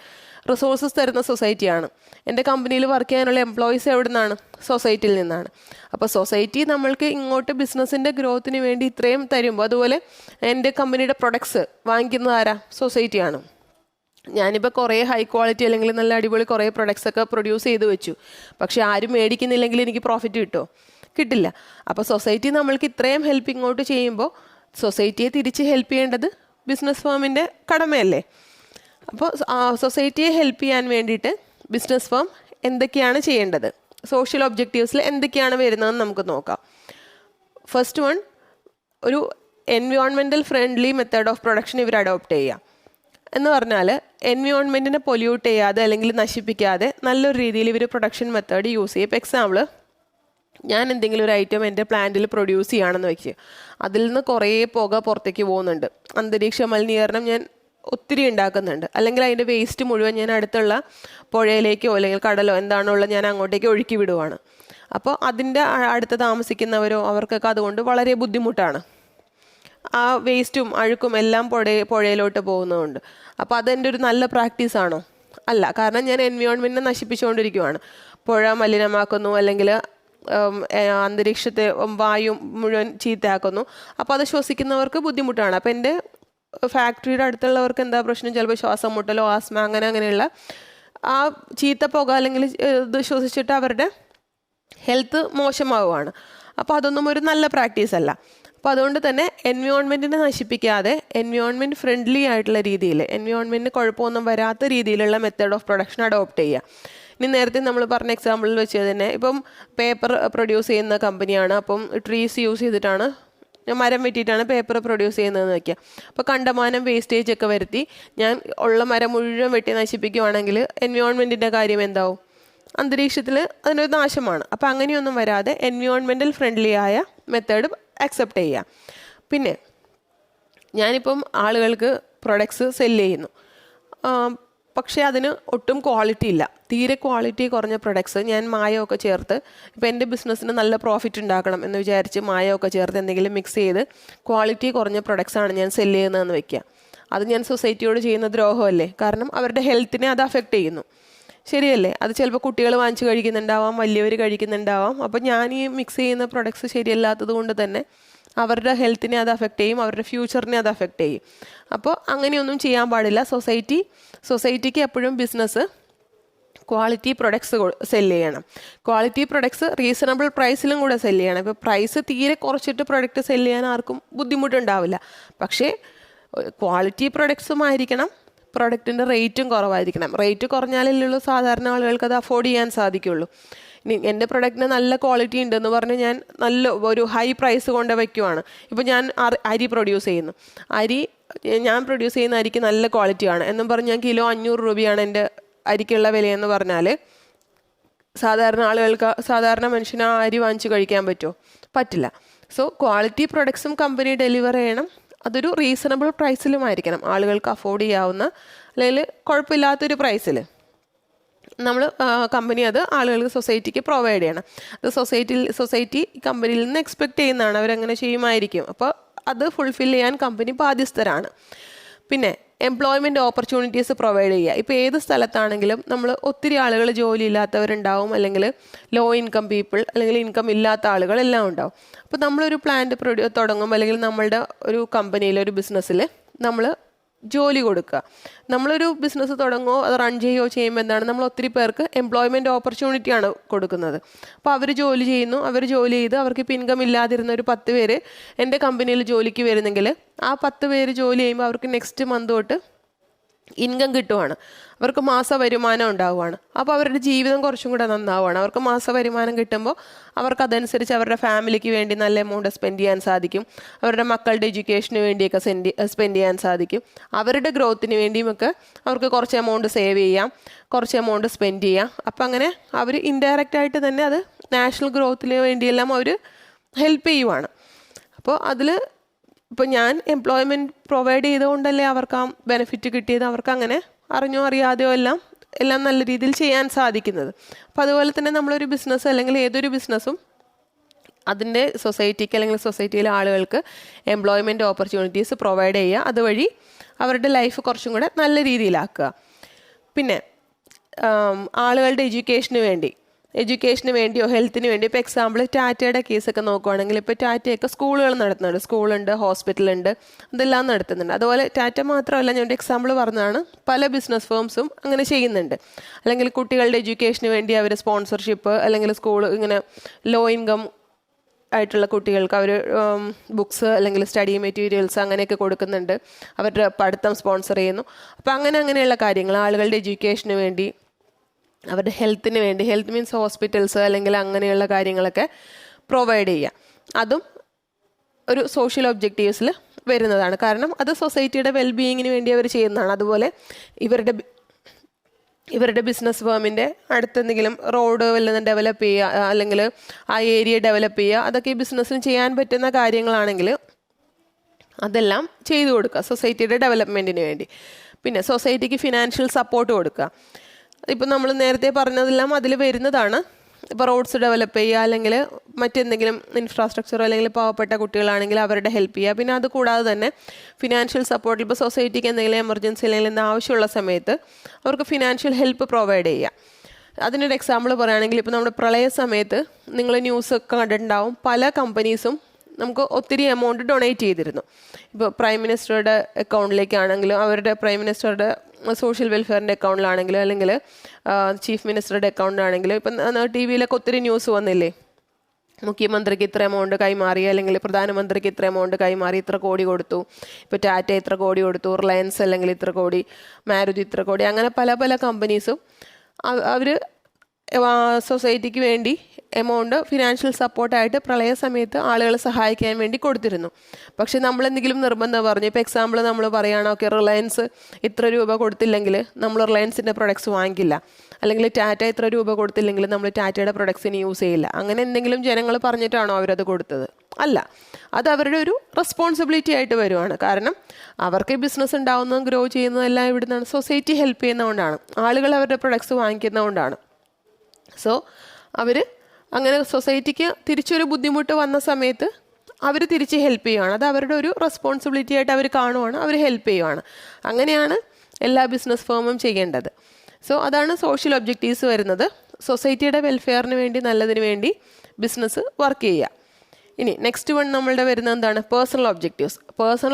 റിസോഴ്സസ് തരുന്ന സൊസൈറ്റിയാണ്. എൻ്റെ കമ്പനിയിൽ വർക്ക് ചെയ്യാനുള്ള എംപ്ലോയീസ് എവിടെ നിന്നാണ്? സൊസൈറ്റിയിൽ നിന്നാണ്. അപ്പോൾ സൊസൈറ്റി നമ്മൾക്ക് ഇങ്ങോട്ട് ബിസിനസ്സിൻ്റെ ഗ്രോത്തിന് വേണ്ടി ഇത്രയും തരുമ്പോൾ, അതുപോലെ എൻ്റെ കമ്പനിയുടെ പ്രൊഡക്ട്സ് വാങ്ങിക്കുന്നത് ആരാ? സൊസൈറ്റിയാണ്. ഞാനിപ്പോൾ കുറേ ഹൈ ക്വാളിറ്റി അല്ലെങ്കിൽ നല്ല അടിപൊളി കുറേ പ്രൊഡക്ട്സ് ഒക്കെ പ്രൊഡ്യൂസ് ചെയ്ത് വെച്ചു, പക്ഷേ ആരും മേടിക്കുന്നില്ലെങ്കിൽ എനിക്ക് പ്രോഫിറ്റ് കിട്ടുമോ? കിട്ടില്ല. അപ്പോൾ സൊസൈറ്റി നമ്മൾക്ക് ഇത്രയും ഹെൽപ്പ് ഇങ്ങോട്ട് ചെയ്യുമ്പോൾ സൊസൈറ്റിയെ തിരിച്ച് ഹെൽപ്പ് ചെയ്യേണ്ടത് ബിസിനസ് ഫേമിൻ്റെ കടമയല്ലേ? അപ്പോൾ സൊസൈറ്റിയെ ഹെൽപ്പ് ചെയ്യാൻ വേണ്ടിയിട്ട് ബിസിനസ് ഫേം എന്തൊക്കെയാണ് ചെയ്യേണ്ടത്, സോഷ്യൽ ഒബ്ജക്റ്റീവ്സിൽ എന്തൊക്കെയാണ് വരുന്നതെന്ന് നമുക്ക് നോക്കാം. ഫസ്റ്റ് വൺ, ഒരു environmental friendly method of production ഇവർ അഡോപ്റ്റ് ചെയ്യുക. എന്ന് പറഞ്ഞാൽ എൻവയോൺമെൻറ്റിനെ പൊല്യൂട്ട് ചെയ്യാതെ അല്ലെങ്കിൽ നശിപ്പിക്കാതെ നല്ലൊരു രീതിയിൽ ഇവർ പ്രൊഡക്ഷൻ മെത്തേഡ് യൂസ് ചെയ്യും. ഇപ്പോൾ എക്സാമ്പിൾ, ഞാൻ എന്തെങ്കിലും ഒരു ഐറ്റം എൻ്റെ പ്ലാന്റിൽ പ്രൊഡ്യൂസ് ചെയ്യുകയാണെന്ന് വയ്ക്കുക, അതിൽ നിന്ന് കുറേ പുക പുറത്തേക്ക് പോകുന്നുണ്ട്, അന്തരീക്ഷ മലിനീകരണം ഞാൻ ഒത്തിരി ഉണ്ടാക്കുന്നുണ്ട്, അല്ലെങ്കിൽ അതിൻ്റെ വേസ്റ്റ് മുഴുവൻ ഞാൻ അടുത്തുള്ള പുഴയിലേക്കോ അല്ലെങ്കിൽ കടലോ എന്താണുള്ളത് ഞാൻ അങ്ങോട്ടേക്ക് ഒഴുക്കി വിടുവാണ്. അപ്പോൾ അതിൻ്റെ അടുത്ത് താമസിക്കുന്നവരോ അവർക്കൊക്കെ അതുകൊണ്ട് വളരെ ബുദ്ധിമുട്ടാണ്. ആ വേസ്റ്റും അഴുക്കും എല്ലാം പുഴയിലോട്ട് പോകുന്നതുകൊണ്ട്. അപ്പോൾ അതെൻ്റെ ഒരു നല്ല പ്രാക്ടീസാണോ? അല്ല. കാരണം ഞാൻ എൻവയോൺമെൻറ്റിനെ നശിപ്പിച്ചുകൊണ്ടിരിക്കുവാണ്. പുഴ മലിനമാക്കുന്നു, അല്ലെങ്കിൽ അന്തരീക്ഷത്തെ വായു മുഴുവൻ ചീത്തയാക്കുന്നു. അപ്പോൾ അത് ശ്വസിക്കുന്നവർക്ക് ബുദ്ധിമുട്ടാണ്. അപ്പോൾ എൻ്റെ ഫാക്ടറിയുടെ അടുത്തുള്ളവർക്ക് എന്താ പ്രശ്നം? ചിലപ്പോൾ ശ്വാസം മുട്ടലോ ആസ്മ അങ്ങനെയുള്ള ആ ചീത്ത പുക അല്ലെങ്കിൽ ഇത് ശ്വസിച്ചിട്ട് അവരുടെ ഹെൽത്ത് മോശമാവുകയാണ്. അപ്പോൾ അതൊന്നും ഒരു നല്ല പ്രാക്ടീസ് അല്ല. അപ്പോൾ അതുകൊണ്ട് തന്നെ എൻവയോൺമെൻറ്റിനെ നശിപ്പിക്കാതെ എൻവയോൺമെൻറ്റ് ഫ്രണ്ട്ലി ആയിട്ടുള്ള രീതിയിൽ, എൻവയോൺമെൻറ്റിന് കുഴപ്പമൊന്നും വരാത്ത രീതിയിലുള്ള മെത്തേഡ് ഓഫ് പ്രൊഡക്ഷൻ അഡോപ്റ്റ് ചെയ്യുക. ഇനി നേരത്തെ നമ്മൾ പറഞ്ഞ എക്സാമ്പിളിൽ വെച്ച് തന്നെ ഇപ്പം പേപ്പർ പ്രൊഡ്യൂസ് ചെയ്യുന്ന കമ്പനിയാണ്, അപ്പം ട്രീസ് യൂസ് ചെയ്തിട്ടാണ്, മരം വെട്ടിയിട്ടാണ് പേപ്പർ പ്രൊഡ്യൂസ് ചെയ്യുന്നതെന്ന് വയ്ക്കുക. അപ്പോൾ കണ്ടമാനം വേസ്റ്റേജ് ഒക്കെ വരുത്തി ഞാൻ ഉള്ള മരം മുഴുവൻ വെട്ടി നശിപ്പിക്കുകയാണെങ്കിൽ എൻവയോൺമെൻറ്റിൻ്റെ കാര്യം എന്താവും? അന്തരീക്ഷത്തിൽ അതിനൊരു നാശമാണ്. അപ്പോൾ അങ്ങനെയൊന്നും വരാതെ എൻവയോൺമെൻറ്റൽ ഫ്രണ്ട്ലി ആയ മെത്തേഡ് അക്സെപ്റ്റ് ചെയ്യുക. പിന്നെ ഞാനിപ്പം ആളുകൾക്ക് പ്രൊഡക്ട്സ് സെല്ല് ചെയ്യുന്നു, പക്ഷേ അതിന് ഒട്ടും ക്വാളിറ്റി ഇല്ല, തീരെ ക്വാളിറ്റി കുറഞ്ഞ പ്രൊഡക്ട്സ് ഞാൻ മായമൊക്കെ ചേർത്ത്, ഇപ്പോൾ എൻ്റെ ബിസിനസ്സിന് നല്ല പ്രോഫിറ്റ് ഉണ്ടാക്കണം എന്ന് വിചാരിച്ച് മായമൊക്കെ ചേർത്ത് എന്തെങ്കിലും മിക്സ് ചെയ്ത് ക്വാളിറ്റി കുറഞ്ഞ പ്രൊഡക്ട്സാണ് ഞാൻ സെല്ല് ചെയ്യുന്നതെന്ന് വയ്ക്കുക. അത് ഞാൻ സൊസൈറ്റിയോട് ചെയ്യുന്ന ദ്രോഹമല്ലേ? കാരണം അവരുടെ ഹെൽത്തിനെ അത് അഫക്റ്റ് ചെയ്യുന്നു, ശരിയല്ലേ? അത് ചിലപ്പോൾ കുട്ടികൾ വാങ്ങിച്ച് കഴിക്കുന്നുണ്ടാവാം, വലിയവർ കഴിക്കുന്നുണ്ടാവാം. അപ്പോൾ ഞാൻ ഈ മിക്സ് ചെയ്യുന്ന പ്രൊഡക്ട്സ് ശരിയല്ലാത്തത് കൊണ്ട് തന്നെ അവരുടെ ഹെൽത്തിനെ അത് അഫക്റ്റ് ചെയ്യും, അവരുടെ ഫ്യൂച്ചറിനെ അത് അഫക്റ്റ് ചെയ്യും. അപ്പോൾ അങ്ങനെയൊന്നും ചെയ്യാൻ പാടില്ല. സൊസൈറ്റിക്ക് എപ്പോഴും ബിസിനസ് ക്വാളിറ്റി പ്രൊഡക്ട്സ് സെല്ല് ചെയ്യണം. ക്വാളിറ്റി പ്രൊഡക്ട്സ് റീസണബിൾ പ്രൈസിലും കൂടെ സെല്ല് ചെയ്യണം. ഇപ്പോൾ പ്രൈസ് തീരെ കുറച്ചിട്ട് പ്രൊഡക്റ്റ് സെല്ല് ചെയ്യാൻ ആർക്കും ബുദ്ധിമുട്ടുണ്ടാവില്ല. പക്ഷേ ക്വാളിറ്റി പ്രൊഡക്ട്സും ആയിരിക്കണം, പ്രൊഡക്റ്റിൻ്റെ റേറ്റും കുറവായിരിക്കണം. റേറ്റ് കുറഞ്ഞാലേ സാധാരണ ആളുകൾക്ക് അത് അഫോർഡ് ചെയ്യാൻ സാധിക്കുള്ളൂ. ഇനി എൻ്റെ പ്രൊഡക്റ്റിന് നല്ല ക്വാളിറ്റി ഉണ്ടെന്ന് പറഞ്ഞ് ഞാൻ നല്ല ഒരു ഹൈ പ്രൈസ് കൊണ്ട് വയ്ക്കുവാണ്. ഇപ്പോൾ ഞാൻ അരി പ്രൊഡ്യൂസ് ചെയ്യുന്നു, ഞാൻ പ്രൊഡ്യൂസ് ചെയ്യുന്ന അരിക്ക് നല്ല ക്വാളിറ്റിയാണ് എന്നും പറഞ്ഞ് ഞാൻ കിലോ 500 രൂപയാണ് എൻ്റെ അരിക്കുള്ള വിലയെന്ന് പറഞ്ഞാൽ സാധാരണ മനുഷ്യന് ആ അരി വാങ്ങിച്ച് കഴിക്കാൻ പറ്റുമോ? പറ്റില്ല. സോ ക്വാളിറ്റി പ്രൊഡക്ട്സും കമ്പനി ഡെലിവർ ചെയ്യണം. അതൊരു റീസണബിൾ പ്രൈസിലുമായിരിക്കണം, ആളുകൾക്ക് അഫോർഡ് ചെയ്യാവുന്ന അല്ലെങ്കിൽ കുഴപ്പമില്ലാത്തൊരു പ്രൈസിൽ നമ്മൾ കമ്പനി അത് ആളുകൾക്ക് സൊസൈറ്റിക്ക് പ്രൊവൈഡ് ചെയ്യണം. അത് സൊസൈറ്റി കമ്പനിയിൽ നിന്ന് എക്സ്പെക്റ്റ് ചെയ്യുന്നതാണ്, അവരങ്ങനെ ചെയ്യുമായിരിക്കും. അപ്പോൾ അത് ഫുൾഫിൽ ചെയ്യാൻ കമ്പനി ബാധ്യസ്ഥരാണ്. പിന്നെ എംപ്ലോയ്മെൻറ്റ് ഓപ്പർച്യൂണിറ്റീസ് പ്രൊവൈഡ് ചെയ്യുക. ഇപ്പോൾ ഏത് സ്ഥലത്താണെങ്കിലും നമ്മൾ ഒത്തിരി ആളുകൾ ജോലി ഇല്ലാത്തവരുണ്ടാവും, അല്ലെങ്കിൽ ലോ ഇൻകം പീപ്പിൾ, അല്ലെങ്കിൽ ഇൻകം ഇല്ലാത്ത ആളുകൾ എല്ലാം ഉണ്ടാവും. അപ്പോൾ നമ്മളൊരു പ്ലാന്റ് തുടങ്ങും, അല്ലെങ്കിൽ നമ്മളുടെ ഒരു കമ്പനിയിൽ ഒരു ബിസിനസ്സിൽ നമ്മൾ ജോലി കൊടുക്കുക. നമ്മളൊരു ബിസിനസ് തുടങ്ങുകയോ അത് റൺ ചെയ്യുമ്പോൾ എന്താണ്, നമ്മൾ ഒത്തിരി പേർക്ക് എംപ്ലോയ്മെൻറ്റ് ഓപ്പർച്യൂണിറ്റിയാണ് കൊടുക്കുന്നത്. അപ്പോൾ അവർ ജോലി ചെയ്യുന്നു, അവർ ജോലി ചെയ്ത് അവർക്ക് ഇപ്പോൾ ഇൻകം ഇല്ലാതിരുന്ന ഒരു 10 പേര് എൻ്റെ കമ്പനിയിൽ ജോലിക്ക് വരുന്നെങ്കിൽ ആ 10 പേര് ജോലി ചെയ്യുമ്പോൾ അവർക്ക് നെക്സ്റ്റ് മന്ത് തൊട്ട് ഇൻകം കിട്ടുവാണ്, അവർക്ക് മാസ വരുമാനം ഉണ്ടാവുകയാണ്. അപ്പോൾ അവരുടെ ജീവിതം കുറച്ചും കൂടെ നന്നാവുകയാണ്. അവർക്ക് മാസ വരുമാനം കിട്ടുമ്പോൾ അവർക്ക് അതനുസരിച്ച് അവരുടെ ഫാമിലിക്ക് വേണ്ടി നല്ല എമൗണ്ട് സ്പെൻഡ് ചെയ്യാൻ സാധിക്കും, അവരുടെ മക്കളുടെ എഡ്യൂക്കേഷന് വേണ്ടിയൊക്കെ സ്പെൻഡ് ചെയ്യാൻ സാധിക്കും, അവരുടെ ഗ്രോത്തിന് വേണ്ടിയുമൊക്കെ അവർക്ക് കുറച്ച് എമൗണ്ട് സേവ് ചെയ്യാം, കുറച്ച് എമൗണ്ട് സ്പെൻഡ് ചെയ്യാം. അപ്പം അങ്ങനെ അവർ ഇൻഡയറക്റ്റായിട്ട് തന്നെ അത് നാഷണൽ ഗ്രോത്തിന് വേണ്ടിയെല്ലാം അവർ ഹെൽപ്പ് ചെയ്യുവാണ്. അപ്പോൾ അതിൽ ഇപ്പോൾ ഞാൻ എംപ്ലോയ്മെൻറ്റ് പ്രൊവൈഡ് ചെയ്തുകൊണ്ടല്ലേ അവർക്ക് ആ ബെനിഫിറ്റ് കിട്ടിയത്, അവർക്ക് അങ്ങനെ അറിഞ്ഞോ അറിയാതെയോ എല്ലാം നല്ല രീതിയിൽ ചെയ്യാൻ സാധിക്കുന്നത്. അപ്പോൾ അതുപോലെ തന്നെ നമ്മളൊരു ബിസിനസ് അല്ലെങ്കിൽ ഏതൊരു ബിസിനസ്സും അതിൻ്റെ സൊസൈറ്റിക്ക് അല്ലെങ്കിൽ സൊസൈറ്റിയിലെ ആളുകൾക്ക് എംപ്ലോയ്മെൻറ്റ് ഓപ്പർച്യൂണിറ്റീസ് പ്രൊവൈഡ് ചെയ്യുക, അതുവഴി അവരുടെ ലൈഫ് കുറച്ചും കൂടെ നല്ല രീതിയിലാക്കുക. പിന്നെ ആളുകളുടെ എഡ്യൂക്കേഷന് വേണ്ടിയോ ഹെൽത്തിന് വേണ്ടി, ഇപ്പോൾ എക്സാമ്പിൾ ടാറ്റയുടെ കേസൊക്കെ നോക്കുവാണെങ്കിൽ ഇപ്പോൾ ടാറ്റയൊക്കെ സ്കൂളുകൾ നടത്തുന്നുണ്ട്, സ്കൂളുണ്ട്, ഹോസ്പിറ്റലുണ്ട്, അതെല്ലാം നടത്തുന്നുണ്ട്. അതുപോലെ ടാറ്റ മാത്രമല്ല, ഞാൻ എക്സാമ്പിൾ പറഞ്ഞതാണ്, പല ബിസിനസ് ഫേംസും അങ്ങനെ ചെയ്യുന്നുണ്ട്. അല്ലെങ്കിൽ കുട്ടികളുടെ എഡ്യൂക്കേഷന് വേണ്ടി അവർ സ്പോൺസർഷിപ്പ്, അല്ലെങ്കിൽ സ്കൂൾ ഇങ്ങനെ ലോ ഇൻകം ആയിട്ടുള്ള കുട്ടികൾക്ക് അവർ ബുക്സ് അല്ലെങ്കിൽ സ്റ്റഡി മെറ്റീരിയൽസ് അങ്ങനെയൊക്കെ കൊടുക്കുന്നുണ്ട്, അവരുടെ പഠിത്തം സ്പോൺസർ ചെയ്യുന്നു. അപ്പോൾ അങ്ങനെയുള്ള കാര്യങ്ങൾ ആളുകളുടെ എഡ്യൂക്കേഷന് വേണ്ടി, അവരുടെ ഹെൽത്തിന് വേണ്ടി, ഹെൽത്ത് മീൻസ് ഹോസ്പിറ്റൽസ് അല്ലെങ്കിൽ അങ്ങനെയുള്ള കാര്യങ്ങളൊക്കെ പ്രൊവൈഡ് ചെയ്യുക, അതും ഒരു സോഷ്യൽ ഒബ്ജക്റ്റീവ്സിൽ വരുന്നതാണ്. കാരണം അത് സൊസൈറ്റിയുടെ വെൽബീയിങ്ങിന് വേണ്ടി അവർ ചെയ്യുന്നതാണ്. അതുപോലെ ഇവരുടെ ബിസിനസ് ഫേമിൻ്റെ അടുത്തെന്തെങ്കിലും റോഡ് വല്ലതും ഡെവലപ്പ് ചെയ്യുക, അല്ലെങ്കിൽ ആ ഏരിയ ഡെവലപ്പ് ചെയ്യുക, അതൊക്കെ ഈ ബിസിനസ്സിന് ചെയ്യാൻ പറ്റുന്ന കാര്യങ്ങളാണെങ്കിൽ അതെല്ലാം ചെയ്തു കൊടുക്കുക സൊസൈറ്റിയുടെ ഡെവലപ്മെൻറ്റിന് വേണ്ടി. പിന്നെ സൊസൈറ്റിക്ക് ഫിനാൻഷ്യൽ സപ്പോർട്ട് കൊടുക്കുക. ഇപ്പം നമ്മൾ നേരത്തെ പറഞ്ഞതെല്ലാം അതിൽ വരുന്നതാണ്. ഇപ്പോൾ റോഡ്സ് ഡെവലപ്പ് ചെയ്യുക, അല്ലെങ്കിൽ മറ്റെന്തെങ്കിലും ഇൻഫ്രാസ്ട്രക്ചറോ, അല്ലെങ്കിൽ പാവപ്പെട്ട കുട്ടികളാണെങ്കിൽ അവരുടെ ഹെൽപ്പ് ചെയ്യുക. പിന്നെ അത് കൂടാതെ തന്നെ ഫിനാൻഷ്യൽ സപ്പോർട്ട്, ഇപ്പോൾ സൊസൈറ്റിക്ക് എന്തെങ്കിലും എമർജൻസി അല്ലെങ്കിൽ എന്തെങ്കിലും ആവശ്യമുള്ള സമയത്ത് അവർക്ക് ഫിനാൻഷ്യൽ ഹെൽപ്പ് പ്രൊവൈഡ് ചെയ്യുക. അതിനൊരു എക്സാമ്പിൾ പറയുകയാണെങ്കിൽ, ഇപ്പോൾ നമ്മുടെ പ്രളയ സമയത്ത് നിങ്ങൾ ന്യൂസൊക്കെ കണ്ടിട്ടുണ്ടാവും, പല കമ്പനീസും നമുക്ക് ഒത്തിരി എമൗണ്ട് ഡൊണേറ്റ് ചെയ്തിരുന്നു. ഇപ്പോൾ പ്രൈം മിനിസ്റ്ററുടെ അക്കൗണ്ടിലേക്കാണെങ്കിലും, അവരുടെ പ്രൈം മിനിസ്റ്ററുടെ സോഷ്യൽ വെൽഫെയറിൻ്റെ അക്കൗണ്ടിലാണെങ്കിലും, അല്ലെങ്കിൽ ചീഫ് മിനിസ്റ്ററുടെ അക്കൗണ്ടിലാണെങ്കിലും, ഇപ്പം ടി വിയിലൊക്കെ ഒത്തിരി ന്യൂസ് വന്നില്ലേ, മുഖ്യമന്ത്രിക്ക് ഇത്ര എമൗണ്ട് കൈമാറി, അല്ലെങ്കിൽ പ്രധാനമന്ത്രിക്ക് ഇത്ര എമൗണ്ട് കൈമാറി, ഇത്ര കോടി കൊടുത്തു, ഇപ്പോൾ ടാറ്റ ഇത്ര കോടി കൊടുത്തു, റിലയൻസ് അല്ലെങ്കിൽ ഇത്ര കോടി, മാരുതി ഇത്ര കോടി, അങ്ങനെ പല കമ്പനീസും അവർ സൊസൈറ്റിക്ക് വേണ്ടി എമൗണ്ട് ഫിനാൻഷ്യൽ സപ്പോർട്ടായിട്ട് പ്രളയ സമയത്ത് ആളുകളെ സഹായിക്കാൻ വേണ്ടി കൊടുത്തിരുന്നു. പക്ഷേ നമ്മളെന്തെങ്കിലും നിർബന്ധം പറഞ്ഞു, ഇപ്പോൾ എക്സാമ്പിൾ നമ്മൾ പറയുകയാണോ, ഓക്കെ റിലയൻസ് ഇത്ര രൂപ കൊടുത്തില്ലെങ്കിൽ നമ്മൾ റിലയൻസിൻ്റെ പ്രൊഡക്ട്സ് വാങ്ങിക്കില്ല, അല്ലെങ്കിൽ ടാറ്റ ഇത്ര രൂപ കൊടുത്തില്ലെങ്കിൽ നമ്മൾ ടാറ്റയുടെ പ്രൊഡക്ട്സിന് യൂസ് ചെയ്യില്ല, അങ്ങനെ എന്തെങ്കിലും ജനങ്ങൾ പറഞ്ഞിട്ടാണോ അവരത് കൊടുത്തത്? അല്ല, അത് അവരുടെ ഒരു റെസ്പോൺസിബിലിറ്റി ആയിട്ട് വരുവാണ്. കാരണം അവർക്ക് ബിസിനസ് ഉണ്ടാവുന്നതും ഗ്രോ ചെയ്യുന്നതെല്ലാം ഇവിടുന്നാണ്, സൊസൈറ്റി ഹെൽപ്പ് ചെയ്യുന്നതുകൊണ്ടാണ്, ആളുകൾ അവരുടെ പ്രൊഡക്ട്സ് വാങ്ങിക്കുന്നതുകൊണ്ടാണ്. സോ അവർ അങ്ങനെ സൊസൈറ്റിക്ക് തിരിച്ചൊരു ബുദ്ധിമുട്ട് വന്ന സമയത്ത് അവർ തിരിച്ച് ഹെൽപ്പ് ചെയ്യുവാണ്. അത് അവരുടെ ഒരു റെസ്പോൺസിബിലിറ്റി ആയിട്ട് അവർ കാണുവാണ്, അവർ ഹെൽപ്പ് ചെയ്യുവാണ്. അങ്ങനെയാണ് എല്ലാ ബിസിനസ് ഫേമും ചെയ്യേണ്ടത്. സോ അതാണ് സോഷ്യൽ ഒബ്ജക്റ്റീവ്സ് വരുന്നത്. സൊസൈറ്റിയുടെ വെൽഫെയറിന് വേണ്ടി, നല്ലതിന് വേണ്ടി ബിസിനസ് വർക്ക് ചെയ്യുക. ഇനി നെക്സ്റ്റ് വൺ നമ്മളുടെ വരുന്നത് എന്താണ്? പേഴ്സണൽ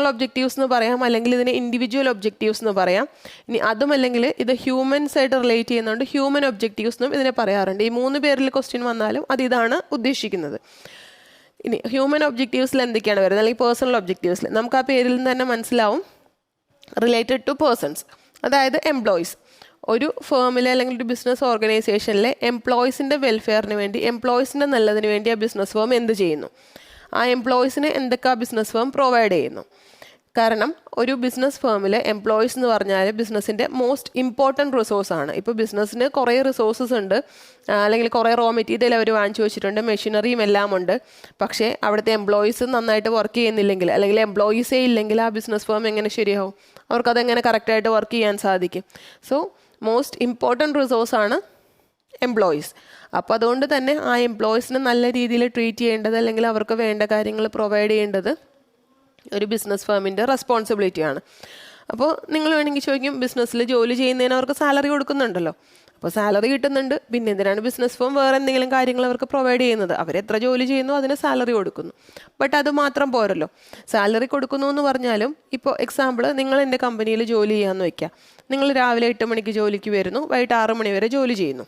ഒബ്ജക്റ്റീവ്സ് എന്ന് പറയാം, അല്ലെങ്കിൽ ഇതിനെ ഇൻഡിവിജ്വൽ ഒബ്ജക്റ്റീവ്സ് എന്ന് പറയാം. ഇനി അതുമല്ലെങ്കിൽ ഇത് ഹ്യൂമൻസ് ആയിട്ട് റിലേറ്റ് ചെയ്യുന്നതുകൊണ്ട് ഹ്യൂമൻ ഒബ്ജക്റ്റീവ്സ് എന്നും ഇതിനെ പറയാറുണ്ട്. ഈ 3 പേരിൽ ക്വസ്റ്റ്യൻ വന്നാലും അത് ഇതാണ് ഉദ്ദേശിക്കുന്നത്. ഇനി ഹ്യൂമൻ ഒബ്ജക്റ്റീവ്സിൽ എന്തൊക്കെയാണ് വരുന്നത്, അല്ലെങ്കിൽ പേഴ്സണൽ ഒബ്ജക്റ്റീവ്സിൽ നമുക്ക് ആ പേരിൽ നിന്ന് തന്നെ മനസ്സിലാവും റിലേറ്റഡ് ടു പേഴ്സൺസ്, അതായത് എംപ്ലോയീസ്. ഒരു ഫേമിലെ അല്ലെങ്കിൽ ഒരു ബിസിനസ് ഓർഗനൈസേഷനിലെ എംപ്ലോയീസിൻ്റെ വെൽഫെയറിന് വേണ്ടി, എംപ്ലോയീസിൻ്റെ നല്ലതിന് വേണ്ടി ആ ബിസിനസ് ഫേം എന്ത് ചെയ്യുന്നു, ആ എംപ്ലോയീസിന് എന്തൊക്കെ ആ ബിസിനസ് ഫേം പ്രൊവൈഡ് ചെയ്യുന്നു. കാരണം ഒരു ബിസിനസ് ഫേമിൽ എംപ്ലോയീസ് എന്ന് പറഞ്ഞാൽ ബിസിനസ്സിൻ്റെ മോസ്റ്റ് ഇമ്പോർട്ടൻറ്റ് റിസോഴ്സാണ്. ഇപ്പോൾ ബിസിനസ്സിന് കുറേ റിസോഴ്സസ് ഉണ്ട്, അല്ലെങ്കിൽ കുറേ റോ മെറ്റീരിയൽ അവർ വാങ്ങിച്ചു വെച്ചിട്ടുണ്ട്, മെഷീനറിയും എല്ലാം ഉണ്ട്. പക്ഷേ അവിടുത്തെ എംപ്ലോയീസ് നന്നായിട്ട് വർക്ക് ചെയ്യുന്നില്ലെങ്കിൽ, അല്ലെങ്കിൽ എംപ്ലോയീസേ ഇല്ലെങ്കിൽ ആ ബിസിനസ് ഫേം എങ്ങനെ ശരിയാവും? അവർക്കതെങ്ങനെ കറക്റ്റായിട്ട് വർക്ക് ചെയ്യാൻ സാധിക്കും? സോ മോസ്റ്റ് ഇമ്പോർട്ടൻറ്റ് റിസോഴ്സാണ് എംപ്ലോയീസ്. അപ്പോൾ അതുകൊണ്ട് തന്നെ ആ എംപ്ലോയീസിനെ നല്ല രീതിയിൽ ട്രീറ്റ് ചെയ്യേണ്ടത്, അല്ലെങ്കിൽ അവർക്ക് വേണ്ട കാര്യങ്ങൾ പ്രൊവൈഡ് ചെയ്യേണ്ടത് ഒരു ബിസിനസ് ഫേമിൻ്റെ റെസ്പോൺസിബിലിറ്റിയാണ്. അപ്പോൾ നിങ്ങൾ വേണമെങ്കിൽ ചോദിക്കും, ബിസിനസ്സിൽ ജോലി ചെയ്യുന്നതിന് അവർക്ക് സാലറി കൊടുക്കുന്നുണ്ടല്ലോ, അപ്പോൾ സാലറി കിട്ടുന്നുണ്ട്, പിന്നെ എന്തിനാണ് ബിസിനസ് ഫേം വേറെ എന്തെങ്കിലും കാര്യങ്ങൾ അവർക്ക് പ്രൊവൈഡ് ചെയ്യുന്നത്? അവരെത്ര ജോലി ചെയ്യുന്നു അതിന് സാലറി കൊടുക്കുന്നു. ബട്ട് അത് മാത്രം പോരല്ലോ. സാലറി കൊടുക്കുന്നു എന്ന് പറഞ്ഞാലും, ഇപ്പോൾ എക്സാമ്പിൾ, നിങ്ങൾ എൻ്റെ കമ്പനിയിൽ ജോലി ചെയ്യാമെന്ന് വയ്ക്കുക. നിങ്ങൾ രാവിലെ 8 മണിക്ക് ജോലിക്ക് വരുന്നു, വൈകിട്ട് 6 മണി വരെ ജോലി ചെയ്യുന്നു.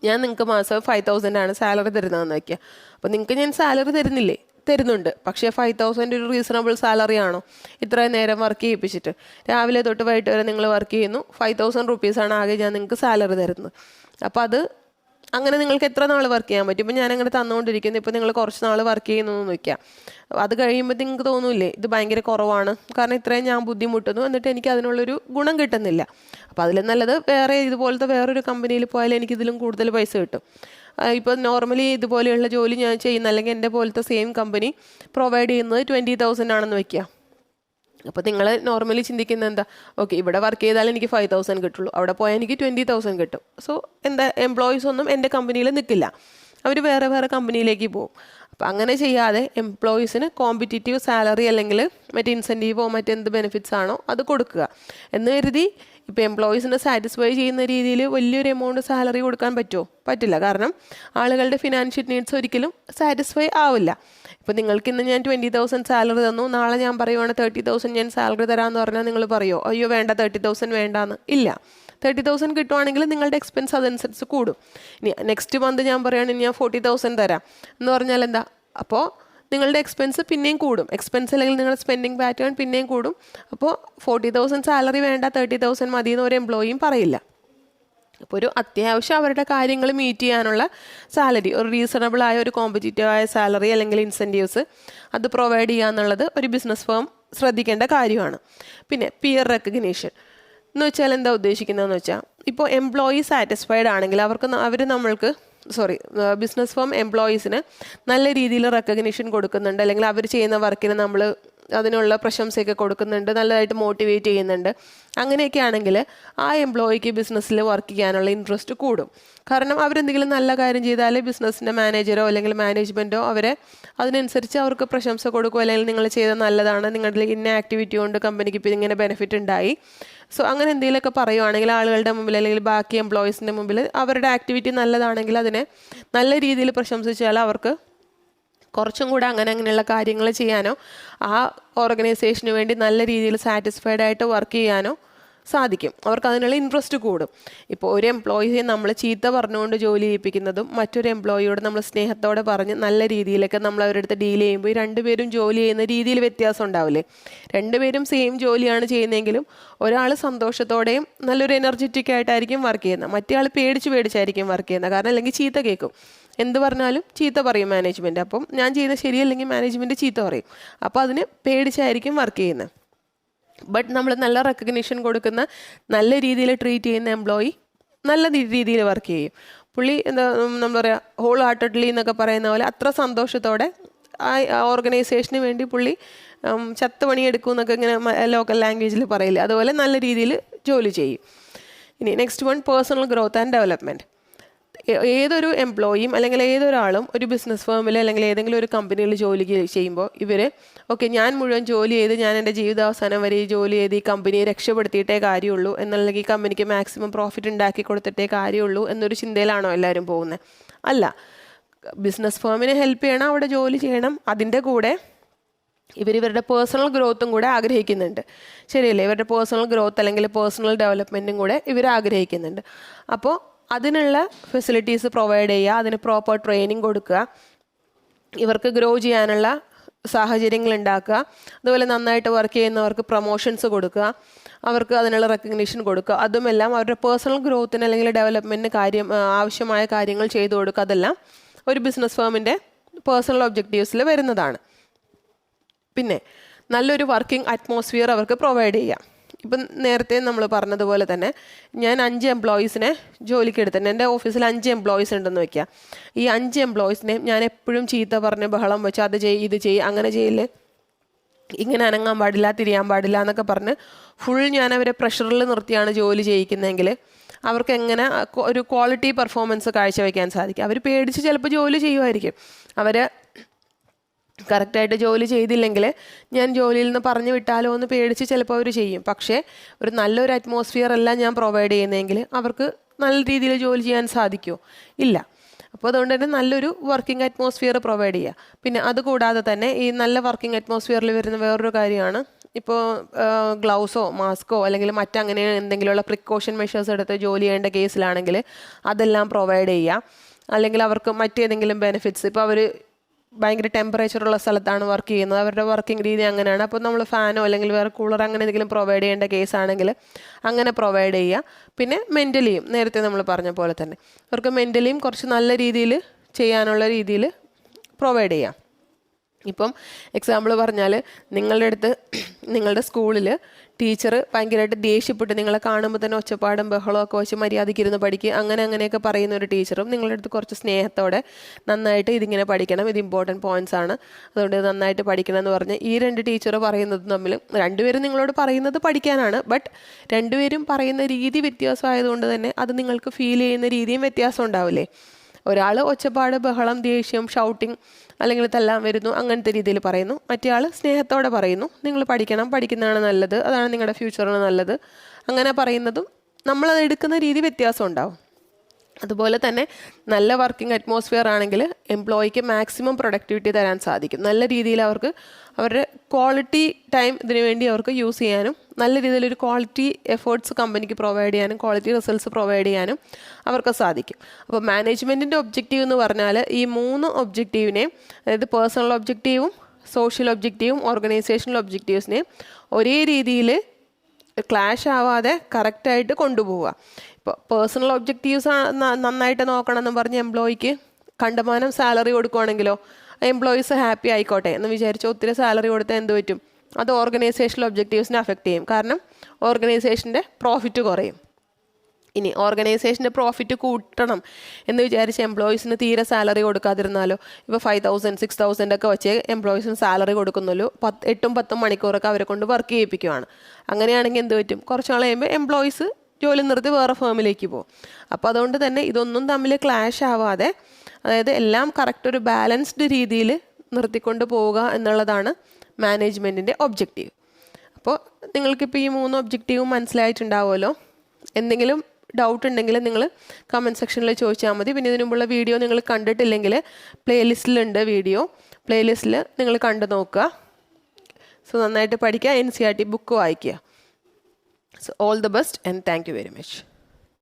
ഞാൻ നിങ്ങൾക്ക് മാസം 5,000 സാലറി തരുന്നതെന്ന് വയ്ക്കുക. അപ്പോൾ നിങ്ങൾക്ക് ഞാൻ സാലറി തരുന്നുണ്ട്, പക്ഷേ 5,000 ഒരു റീസണബിൾ സാലറി ആണോ? ഇത്രയും നേരം വർക്ക് ചെയ്യിപ്പിച്ചിട്ട് രാവിലെ തൊട്ട് വൈകിട്ട് വരെ നിങ്ങൾ വർക്ക് ചെയ്യുന്നു, 5,000 റുപ്പീസാണ് ആകെ ഞാൻ നിങ്ങൾക്ക് സാലറി തരുന്നത്. അപ്പോൾ അത് അങ്ങനെ നിങ്ങൾക്ക് എത്ര നാൾ വർക്ക് ചെയ്യാൻ പറ്റും? ഇപ്പോൾ ഞാനങ്ങനെ തന്നുകൊണ്ടിരിക്കുന്നു, ഇപ്പോൾ നിങ്ങൾ കുറച്ച് നാൾ വർക്ക് ചെയ്യുന്നു എന്ന് വയ്ക്കാം. അത് കഴിയുമ്പോൾ നിങ്ങൾക്ക് തോന്നൂല്ലേ ഇത് ഭയങ്കര കുറവാണ്, കാരണം ഇത്രയും ഞാൻ ബുദ്ധിമുട്ടുന്നു, എന്നിട്ട് എനിക്ക് അതിനുള്ളൊരു ഗുണം കിട്ടുന്നില്ല. അപ്പോൾ അതിൽ നല്ലത് വേറെ ഇതുപോലത്തെ വേറൊരു കമ്പനിയിൽ പോയാൽ എനിക്കിതിലും കൂടുതൽ പൈസ കിട്ടും. ഇപ്പോൾ നോർമലി ഇതുപോലെയുള്ള ജോലി ഞാൻ ചെയ്യുന്ന, അല്ലെങ്കിൽ എൻ്റെ പോലത്തെ സെയിം കമ്പനി പ്രൊവൈഡ് ചെയ്യുന്നത് 20,000 ആണെന്ന് വയ്ക്കുക. അപ്പോൾ നിങ്ങൾ നോർമലി ചിന്തിക്കുന്നത് എന്താ? ഓക്കെ, ഇവിടെ വർക്ക് ചെയ്താൽ എനിക്ക് 5,000 കിട്ടുള്ളൂ, അവിടെ പോയാൽ എനിക്ക് 20,000 കിട്ടും. സോ എന്താ, എംപ്ലോയീസ് ഒന്നും എൻ്റെ കമ്പനിയിൽ നിൽക്കില്ല, അവർ വേറെ വേറെ കമ്പനിയിലേക്ക് പോകും. അപ്പോൾ അങ്ങനെ ചെയ്യാതെ എംപ്ലോയീസിന് കോമ്പറ്റീറ്റീവ് സാലറി, അല്ലെങ്കിൽ മറ്റേ ഇൻസെൻറ്റീവോ മറ്റെന്ത് ബെനിഫിറ്റ്സ് ആണോ അത് കൊടുക്കുക എന്ന് കരുതി. ഇപ്പോൾ എംപ്ലോയീസിനെ സാറ്റിസ്ഫൈ ചെയ്യുന്ന രീതിയിൽ വലിയൊരു എമൗണ്ട് സാലറി കൊടുക്കാൻ പറ്റുമോ? പറ്റില്ല. കാരണം ആളുകളുടെ ഫിനാൻഷ്യൽ നീഡ്സ് ഒരിക്കലും സാറ്റിസ്ഫൈ ആവില്ല. ഇപ്പോൾ നിങ്ങൾക്ക് ഇന്ന് ഞാൻ 20,000 സാലറി തന്നു, നാളെ ഞാൻ പറയുവാണ് 30,000 ഞാൻ സാലറി തരാമെന്ന് പറഞ്ഞാൽ നിങ്ങൾ പറയുമോ അയ്യോ വേണ്ട 30,000 വേണ്ടാന്ന്? ഇല്ല. 30,000 കിട്ടുവാണെങ്കിൽ നിങ്ങളുടെ എക്സ്പെൻസ് അതനുസരിച്ച് കൂടും. ഇനി നെക്സ്റ്റ് മന്ത് ഞാൻ പറയുകയാണെങ്കിൽ ഞാൻ 40,000 തരാം എന്ന് പറഞ്ഞാൽ എന്താ? അപ്പോൾ നിങ്ങളുടെ എക്സ്പെൻസ് പിന്നെയും കൂടും. എക്സ്പെൻസ് അല്ലെങ്കിൽ നിങ്ങളുടെ സ്പെൻഡിങ് പാറ്റേൺ പിന്നെയും കൂടും. അപ്പോൾ 40,000 സാലറി വേണ്ട 30,000 മതി എന്ന് ഒരു എംപ്ലോയിയും പറയില്ല. അപ്പോൾ ഒരു അത്യാവശ്യം അവരുടെ കാര്യങ്ങൾ മീറ്റ് ചെയ്യാനുള്ള സാലറി, ഒരു റീസണബിൾ ആയ ഒരു കോമ്പറ്റീറ്റീവായ സാലറി അല്ലെങ്കിൽ ഇൻസെൻറ്റീവ്സ് അത് പ്രൊവൈഡ് ചെയ്യുക എന്നുള്ളത് ഒരു ബിസിനസ് ഫേം ശ്രദ്ധിക്കേണ്ട കാര്യമാണ്. പിന്നെ പിയർ റെക്കഗ്നീഷൻ എന്ന് വെച്ചാൽ എന്താ ഉദ്ദേശിക്കുന്നതെന്ന് വെച്ചാൽ, ഇപ്പോൾ എംപ്ലോയി സാറ്റിസ്ഫൈഡ് ആണെങ്കിൽ ബിസിനസ് ഫേം എംപ്ലോയീസിന് നല്ല രീതിയിൽ റെക്കഗ്നിഷൻ കൊടുക്കുന്നുണ്ട്, അല്ലെങ്കിൽ അവർ ചെയ്യുന്ന വർക്കിന് നമ്മൾ അതിനുള്ള പ്രശംസയൊക്കെ കൊടുക്കുന്നുണ്ട്, നല്ലതായിട്ട് മോട്ടിവേറ്റ് ചെയ്യുന്നുണ്ട്. അങ്ങനെയൊക്കെ ആണെങ്കിൽ ആ എംപ്ലോയിക്ക് ബിസിനസ്സിൽ വർക്ക് ചെയ്യാനുള്ള ഇൻട്രസ്റ്റ് കൂടും. കാരണം അവരെന്തെങ്കിലും നല്ല കാര്യം ചെയ്താൽ ബിസിനസ്സിൻ്റെ മാനേജറോ അല്ലെങ്കിൽ മാനേജ്മെൻറ്റോ അവരെ അതിനനുസരിച്ച് അവർക്ക് പ്രശംസ കൊടുക്കും, അല്ലെങ്കിൽ നിങ്ങൾ ചെയ്ത നല്ലതാണ്, നിങ്ങളുടെ ഇന്ന ആക്ടിവിറ്റി കൊണ്ട് കമ്പനിക്ക് ഇപ്പോൾ ഇങ്ങനെ ബെനിഫിറ്റ് ഉണ്ടായി. സോ അങ്ങനെ എന്തെങ്കിലുമൊക്കെ പറയുവാണെങ്കിൽ ആളുകളുടെ മുമ്പിൽ, അല്ലെങ്കിൽ ബാക്കി എംപ്ലോയീസിൻ്റെ മുമ്പിൽ അവരുടെ ആക്ടിവിറ്റി നല്ലതാണെങ്കിൽ അതിനെ നല്ല രീതിയിൽ പ്രശംസിച്ചാൽ അവർക്ക് കുറച്ചും കൂടെ അങ്ങനെയുള്ള കാര്യങ്ങൾ ചെയ്യാനോ ആ ഓർഗനൈസേഷന് വേണ്ടി നല്ല രീതിയിൽ സാറ്റിസ്ഫൈഡ് ആയിട്ട് വർക്ക് ചെയ്യാനോ സാധിക്കും. അവർക്ക് അതിനുള്ള ഇൻട്രസ്റ്റ് കൂടും. ഇപ്പോൾ ഒരു എംപ്ലോയിയെ നമ്മൾ ചീത്ത പറഞ്ഞുകൊണ്ട് ജോലി ചെയ്യിപ്പിക്കുന്നതും മറ്റൊരു എംപ്ലോയിയോട് നമ്മൾ സ്നേഹത്തോടെ പറഞ്ഞ് നല്ല രീതിയിലൊക്കെ നമ്മൾ അവരുടെ അടുത്ത് ഡീൽ ചെയ്യുമ്പോൾ ഈ രണ്ടുപേരും ജോലി ചെയ്യുന്ന രീതിയിൽ വ്യത്യാസം ഉണ്ടാവില്ലേ? രണ്ടുപേരും സെയിം ജോലിയാണ് ചെയ്യുന്നതെങ്കിലും ഒരാൾ സന്തോഷത്തോടെയും നല്ലൊരു എനർജറ്റിക് ആയിട്ടായിരിക്കും വർക്ക് ചെയ്യുന്നത്, മറ്റേ ആൾ പേടിച്ചായിരിക്കും വർക്ക് ചെയ്യുന്നത്. കാരണം അല്ലെങ്കിൽ ചീത്ത കേൾക്കും, എന്ത് പറഞ്ഞാലും ചീത്ത പറയും മാനേജ്മെൻറ്റ്. അപ്പം ഞാൻ ചെയ്യുന്നത് ശരിയല്ലെങ്കിൽ മാനേജ്മെൻറ്റ് ചീത്ത പറയും. അപ്പോൾ അതിന് പേടിച്ചായിരിക്കും വർക്ക് ചെയ്യുന്നത്. ബട്ട് നമ്മൾ നല്ല റെക്കഗ്നിഷൻ കൊടുക്കുന്ന, നല്ല രീതിയിൽ ട്രീറ്റ് ചെയ്യുന്ന എംപ്ലോയി നല്ല രീതിയിൽ വർക്ക് ചെയ്യും. പുള്ളി എന്താ പറയുക, ഹോൾ ഹാർട്ടഡ്ലി എന്നൊക്കെ പറയുന്ന പോലെ അത്ര സന്തോഷത്തോടെ ആ ഓർഗനൈസേഷന് വേണ്ടി പുള്ളി ചത്ത് പണിയെടുക്കും എന്നൊക്കെ ഇങ്ങനെ ലോക്കൽ ലാംഗ്വേജിൽ പറയില്ല, അതുപോലെ നല്ല രീതിയിൽ ജോലി ചെയ്യും. ഇനി next one, personal growth and development. ഏതൊരു എംപ്ലോയിയും അല്ലെങ്കിൽ ഏതൊരാളും ഒരു ബിസിനസ് ഫേമിൽ അല്ലെങ്കിൽ ഏതെങ്കിലും ഒരു കമ്പനിയിൽ ജോലി ചെയ്യുമ്പോൾ ഇവർ ഞാൻ മുഴുവൻ ജോലി ചെയ്ത് ഞാൻ എൻ്റെ ജീവിതാവസാനം വരെ ഈ ജോലി ചെയ്ത് ഈ കമ്പനിയെ രക്ഷപ്പെടുത്തിയിട്ടേ കാര്യമുള്ളൂ, എന്നല്ലെങ്കിൽ ഈ കമ്പനിക്ക് മാക്സിമം പ്രോഫിറ്റ് ഉണ്ടാക്കി കൊടുത്തിട്ടേ കാര്യമുള്ളൂ എന്നൊരു ചിന്തയിലാണോ എല്ലാവരും പോകുന്നത്? അല്ല. ബിസിനസ് ഫേമിനെ ഹെൽപ്പ് ചെയ്യണം, അവിടെ ജോലി ചെയ്യണം, അതിൻ്റെ കൂടെ ഇവരുടെ പേഴ്സണൽ ഗ്രോത്തും കൂടെ ആഗ്രഹിക്കുന്നുണ്ട്. ശരിയല്ലേ? ഇവരുടെ പേഴ്സണൽ ഗ്രോത്ത് അല്ലെങ്കിൽ പേഴ്സണൽ ഡെവലപ്മെൻറ്റും കൂടെ ഇവർ ആഗ്രഹിക്കുന്നുണ്ട്. അപ്പോൾ അതിനുള്ള ഫെസിലിറ്റീസ് പ്രൊവൈഡ് ചെയ്യുക, അതിന് പ്രോപ്പർ ട്രെയിനിങ് കൊടുക്കുക, ഇവർക്ക് ഗ്രോ ചെയ്യാനുള്ള സാഹചര്യങ്ങൾ ഉണ്ടാക്കുക, അതുപോലെ നന്നായിട്ട് വർക്ക് ചെയ്യുന്നവർക്ക് പ്രൊമോഷൻസ് കൊടുക്കുക, അവർക്ക് അതിനുള്ള റെക്കഗ്നീഷൻ കൊടുക്കുക, അതുമെല്ലാം അവരുടെ പേഴ്സണൽ ഗ്രോത്തിന് അല്ലെങ്കിൽ ഡെവലപ്മെൻറ്റിന് ആവശ്യമായ കാര്യങ്ങൾ ചെയ്തു കൊടുക്കുക. അതെല്ലാം ഒരു ബിസിനസ് ഫേമിൻ്റെ പേഴ്സണൽ ഒബ്ജക്റ്റീവ്സിൽ വരുന്നതാണ്. പിന്നെ നല്ലൊരു വർക്കിംഗ് അറ്റ്മോസ്ഫിയർ അവർക്ക് പ്രൊവൈഡ് ചെയ്യാം. ഇപ്പം നേരത്തെ നമ്മൾ പറഞ്ഞതുപോലെ തന്നെ ഞാൻ 5 എംപ്ലോയീസിനെ ജോലിക്ക് എടുത്തിട്ടുണ്ട്. എൻ്റെ ഓഫീസിൽ 5 എംപ്ലോയീസ് ഉണ്ടെന്ന് വയ്ക്കുക. ഈ 5 എംപ്ലോയീസിനെ ഞാൻ എപ്പോഴും ചീത്ത പറഞ്ഞ് ബഹളം വെച്ച് അത് ചെയ്യ് ഇത് ചെയ്യ് അങ്ങനെ ചെയ്യില്ലേ, ഇങ്ങനെ അനങ്ങാൻ പാടില്ല തിരിയാൻ പാടില്ല എന്നൊക്കെ പറഞ്ഞ് ഫുൾ ഞാൻ അവരെ പ്രഷറിൽ നിർത്തിയാണ് ജോലി ചെയ്യിക്കുന്നതെങ്കിൽ അവർക്ക് എങ്ങനെ ഒരു ക്വാളിറ്റി പെർഫോമൻസ് കാഴ്ചവെക്കാൻ സാധിക്കും? അവർ പേടിച്ച് ചിലപ്പോൾ ജോലി ചെയ്യുമായിരിക്കും. അവർ കറക്റ്റായിട്ട് ജോലി ചെയ്തില്ലെങ്കിൽ ഞാൻ ജോലിയിൽ നിന്ന് പറഞ്ഞു വിട്ടാലോ എന്ന് പേടിച്ച് ചിലപ്പോൾ അവർ ചെയ്യും. പക്ഷേ ഒരു നല്ലൊരു അറ്റ്മോസ്ഫിയർ അല്ല ഞാൻ പ്രൊവൈഡ് ചെയ്യുന്നതെങ്കിൽ അവർക്ക് നല്ല രീതിയിൽ ജോലി ചെയ്യാൻ സാധിക്കുമോ? ഇല്ല. അപ്പോൾ അതുകൊണ്ട് തന്നെ നല്ലൊരു വർക്കിംഗ് അറ്റ്മോസ്ഫിയർ പ്രൊവൈഡ് ചെയ്യുക. പിന്നെ അതുകൂടാതെ തന്നെ ഈ നല്ല വർക്കിംഗ് അറ്റ്മോസ്ഫിയറിൽ വരുന്ന വേറൊരു കാര്യമാണ്, ഇപ്പോൾ ഗ്ലൗസോ മാസ്കോ അല്ലെങ്കിൽ മറ്റങ്ങനെ എന്തെങ്കിലുമുള്ള പ്രിക്കോഷൻ മെഷേഴ്സ് എടുത്ത് ജോലി ചെയ്യേണ്ട കേസിലാണെങ്കിൽ അതെല്ലാം പ്രൊവൈഡ് ചെയ്യുക. അല്ലെങ്കിൽ അവർക്ക് മറ്റേതെങ്കിലും ബെനിഫിറ്റ്സ്, ഇപ്പോൾ അവർ ഭയങ്കര ടെമ്പറേച്ചറുള്ള സ്ഥലത്താണ് വർക്ക് ചെയ്യുന്നത്, അവരുടെ വർക്കിംഗ് രീതി അങ്ങനെയാണ്, അപ്പോൾ നമ്മൾ ഫാനോ അല്ലെങ്കിൽ വേറെ കൂളർ അങ്ങനെ എന്തെങ്കിലും പ്രൊവൈഡ് ചെയ്യേണ്ട കേസാണെങ്കിൽ അങ്ങനെ പ്രൊവൈഡ് ചെയ്യുക. പിന്നെ മെൻ്റലിയും നേരത്തെ നമ്മൾ പറഞ്ഞ പോലെ തന്നെ അവർക്ക് മെൻ്റലിയും കുറച്ച് നല്ല രീതിയിൽ ചെയ്യാനുള്ള രീതിയിൽ പ്രൊവൈഡ് ചെയ്യാം. ഇപ്പം എക്സാമ്പിൾ പറഞ്ഞാൽ നിങ്ങളുടെ അടുത്ത് നിങ്ങളുടെ സ്കൂളിൽ ടീച്ചർ ഭയങ്കരമായിട്ട് ദേഷ്യപ്പെട്ട് നിങ്ങളെ കാണുമ്പോൾ തന്നെ ഒച്ചപ്പാടും ബഹളവും ഒക്കെ വെച്ച് മര്യാദയ്ക്കിരുന്ന് പഠിക്കുക അങ്ങനെയൊക്കെ പറയുന്ന ഒരു ടീച്ചറും നിങ്ങളുടെ അടുത്ത് കുറച്ച് സ്നേഹത്തോടെ നന്നായിട്ട് ഇതിങ്ങനെ പഠിക്കണം, ഇത് ഇമ്പോർട്ടൻറ്റ് പോയിൻറ്റ്സ് ആണ്, അതുകൊണ്ട് നന്നായിട്ട് പഠിക്കണം എന്ന് പറഞ്ഞ് ഈ 2 ടീച്ചർ പറയുന്നത് തമ്മിൽ രണ്ടുപേരും നിങ്ങളോട് പറയുന്നത് പഠിക്കാനാണ്, ബട്ട് രണ്ടുപേരും പറയുന്ന രീതി വ്യത്യാസമായതുകൊണ്ട് തന്നെ അത് നിങ്ങൾക്ക് ഫീൽ ചെയ്യുന്ന രീതിയും വ്യത്യാസം ഉണ്ടാവില്ലേ? ഒരാൾ ഒച്ചപ്പാട് ബഹളം ദേഷ്യം ഷൗട്ടിങ് അല്ലെങ്കിൽ ഇതെല്ലാം വരുന്നു അങ്ങനത്തെ രീതിയിൽ പറയുന്നു, മറ്റേ ആൾ സ്നേഹത്തോടെ പറയുന്നു നിങ്ങൾ പഠിക്കണം, പഠിക്കുന്നതാണ് നല്ലത്, അതാണ് നിങ്ങളുടെ ഫ്യൂച്ചറിന് നല്ലത്, അങ്ങനെ പറയുന്നതും നമ്മളത് എടുക്കുന്ന രീതി വ്യത്യാസം ഉണ്ടാവും. അതുപോലെ തന്നെ നല്ല വർക്കിംഗ് അറ്റ്മോസ്ഫിയർ ആണെങ്കിൽ എംപ്ലോയിക്ക് മാക്സിമം പ്രൊഡക്ടിവിറ്റി തരാൻ സാധിക്കും. നല്ല രീതിയിൽ അവർക്ക് അവരുടെ ക്വാളിറ്റി ടൈം ഇതിനു വേണ്ടി അവർക്ക് യൂസ് ചെയ്യാനും നല്ല രീതിയിലൊരു ക്വാളിറ്റി എഫേർട്സ് കമ്പനിക്ക് പ്രൊവൈഡ് ചെയ്യാനും ക്വാളിറ്റി റിസൾട്ട്സ് പ്രൊവൈഡ് ചെയ്യാനും അവർക്ക് സാധിക്കും. അപ്പോൾ മാനേജ്മെൻറ്റിൻ്റെ ഒബ്ജക്റ്റീവ് എന്ന് പറഞ്ഞാൽ ഈ 3 ഒബ്ജക്റ്റീവിനെയും, അതായത് പേഴ്സണൽ ഒബ്ജക്റ്റീവും സോഷ്യൽ ഒബ്ജക്റ്റീവും ഓർഗനൈസേഷണൽ ഒബ്ജക്റ്റീവ്സിനെയും ഒരേ രീതിയിൽ ക്ലാഷ് ആവാതെ കറക്റ്റായിട്ട് കൊണ്ടുപോവുക. ഇപ്പോൾ പേഴ്സണൽ ഒബ്ജക്റ്റീവ്സ് നന്നായിട്ട് നോക്കണം എന്ന് പറഞ്ഞ് എംപ്ലോയിക്ക് കണ്ടമാനം സാലറി കൊടുക്കുകയാണെങ്കിലോ എംപ്ലോയീസ് ഹാപ്പി ആയിക്കോട്ടെ എന്ന് വിചാരിച്ച് ഒത്തിരി സാലറി കൊടുത്താൽ എന്ത് പറ്റും? അത് ഓർഗനൈസേഷണൽ ഒബ്ജക്റ്റീവ്സിനെ അഫക്റ്റ് ചെയ്യും. കാരണം ഓർഗനൈസേഷൻ്റെ പ്രോഫിറ്റ് കുറയും. ഇനി ഓർഗനൈസേഷൻ്റെ പ്രോഫിറ്റ് കൂട്ടണം എന്ന് വിചാരിച്ച് എംപ്ലോയീസിന് തീരെ സാലറി കൊടുക്കാതിരുന്നാലോ, ഇപ്പോൾ 5,000 6,000 ഒക്കെ വെച്ച് എംപ്ലോയീസിന് സാലറി കൊടുക്കുന്നുള്ളൂ, 8-10 മണിക്കൂറൊക്കെ അവരെ കൊണ്ട് വർക്ക് ചെയ്യിപ്പിക്കുകയാണ്. അങ്ങനെയാണെങ്കിൽ എന്ത് പറ്റും? കുറച്ച് നാൾ കഴിയുമ്പോൾ എംപ്ലോയീസ് ജോലി നിർത്തി വേറെ ഫേമിലേക്ക് പോകും. അപ്പോൾ അതുകൊണ്ട് തന്നെ ഇതൊന്നും തമ്മിൽ ക്ലാഷ് ആവാതെ, അതായത് എല്ലാം കറക്റ്റ് ഒരു ബാലൻസ്ഡ് രീതിയിൽ നിർത്തിക്കൊണ്ട് പോവുക എന്നുള്ളതാണ് മാനേജ്മെൻറ്റിൻ്റെ ഒബ്ജക്റ്റീവ്. അപ്പോൾ നിങ്ങൾക്കിപ്പോൾ ഈ 3 ഒബ്ജക്റ്റീവും മനസ്സിലായിട്ടുണ്ടാവുമല്ലോ. എന്തെങ്കിലും ഡൗട്ട് ഉണ്ടെങ്കിൽ നിങ്ങൾ കമൻറ്റ് സെക്ഷനിൽ ചോദിച്ചാൽ മതി. പിന്നെ ഇതിനു മുമ്പുള്ള വീഡിയോ നിങ്ങൾ കണ്ടിട്ടില്ലെങ്കിൽ പ്ലേലിസ്റ്റിലുണ്ട് വീഡിയോ, പ്ലേലിസ്റ്റിൽ നിങ്ങൾ കണ്ടു നോക്കുക. സോ നന്നായിട്ട് പഠിക്കുക, NCERT ബുക്ക് വായിക്കുക. So all the best and thank you very much.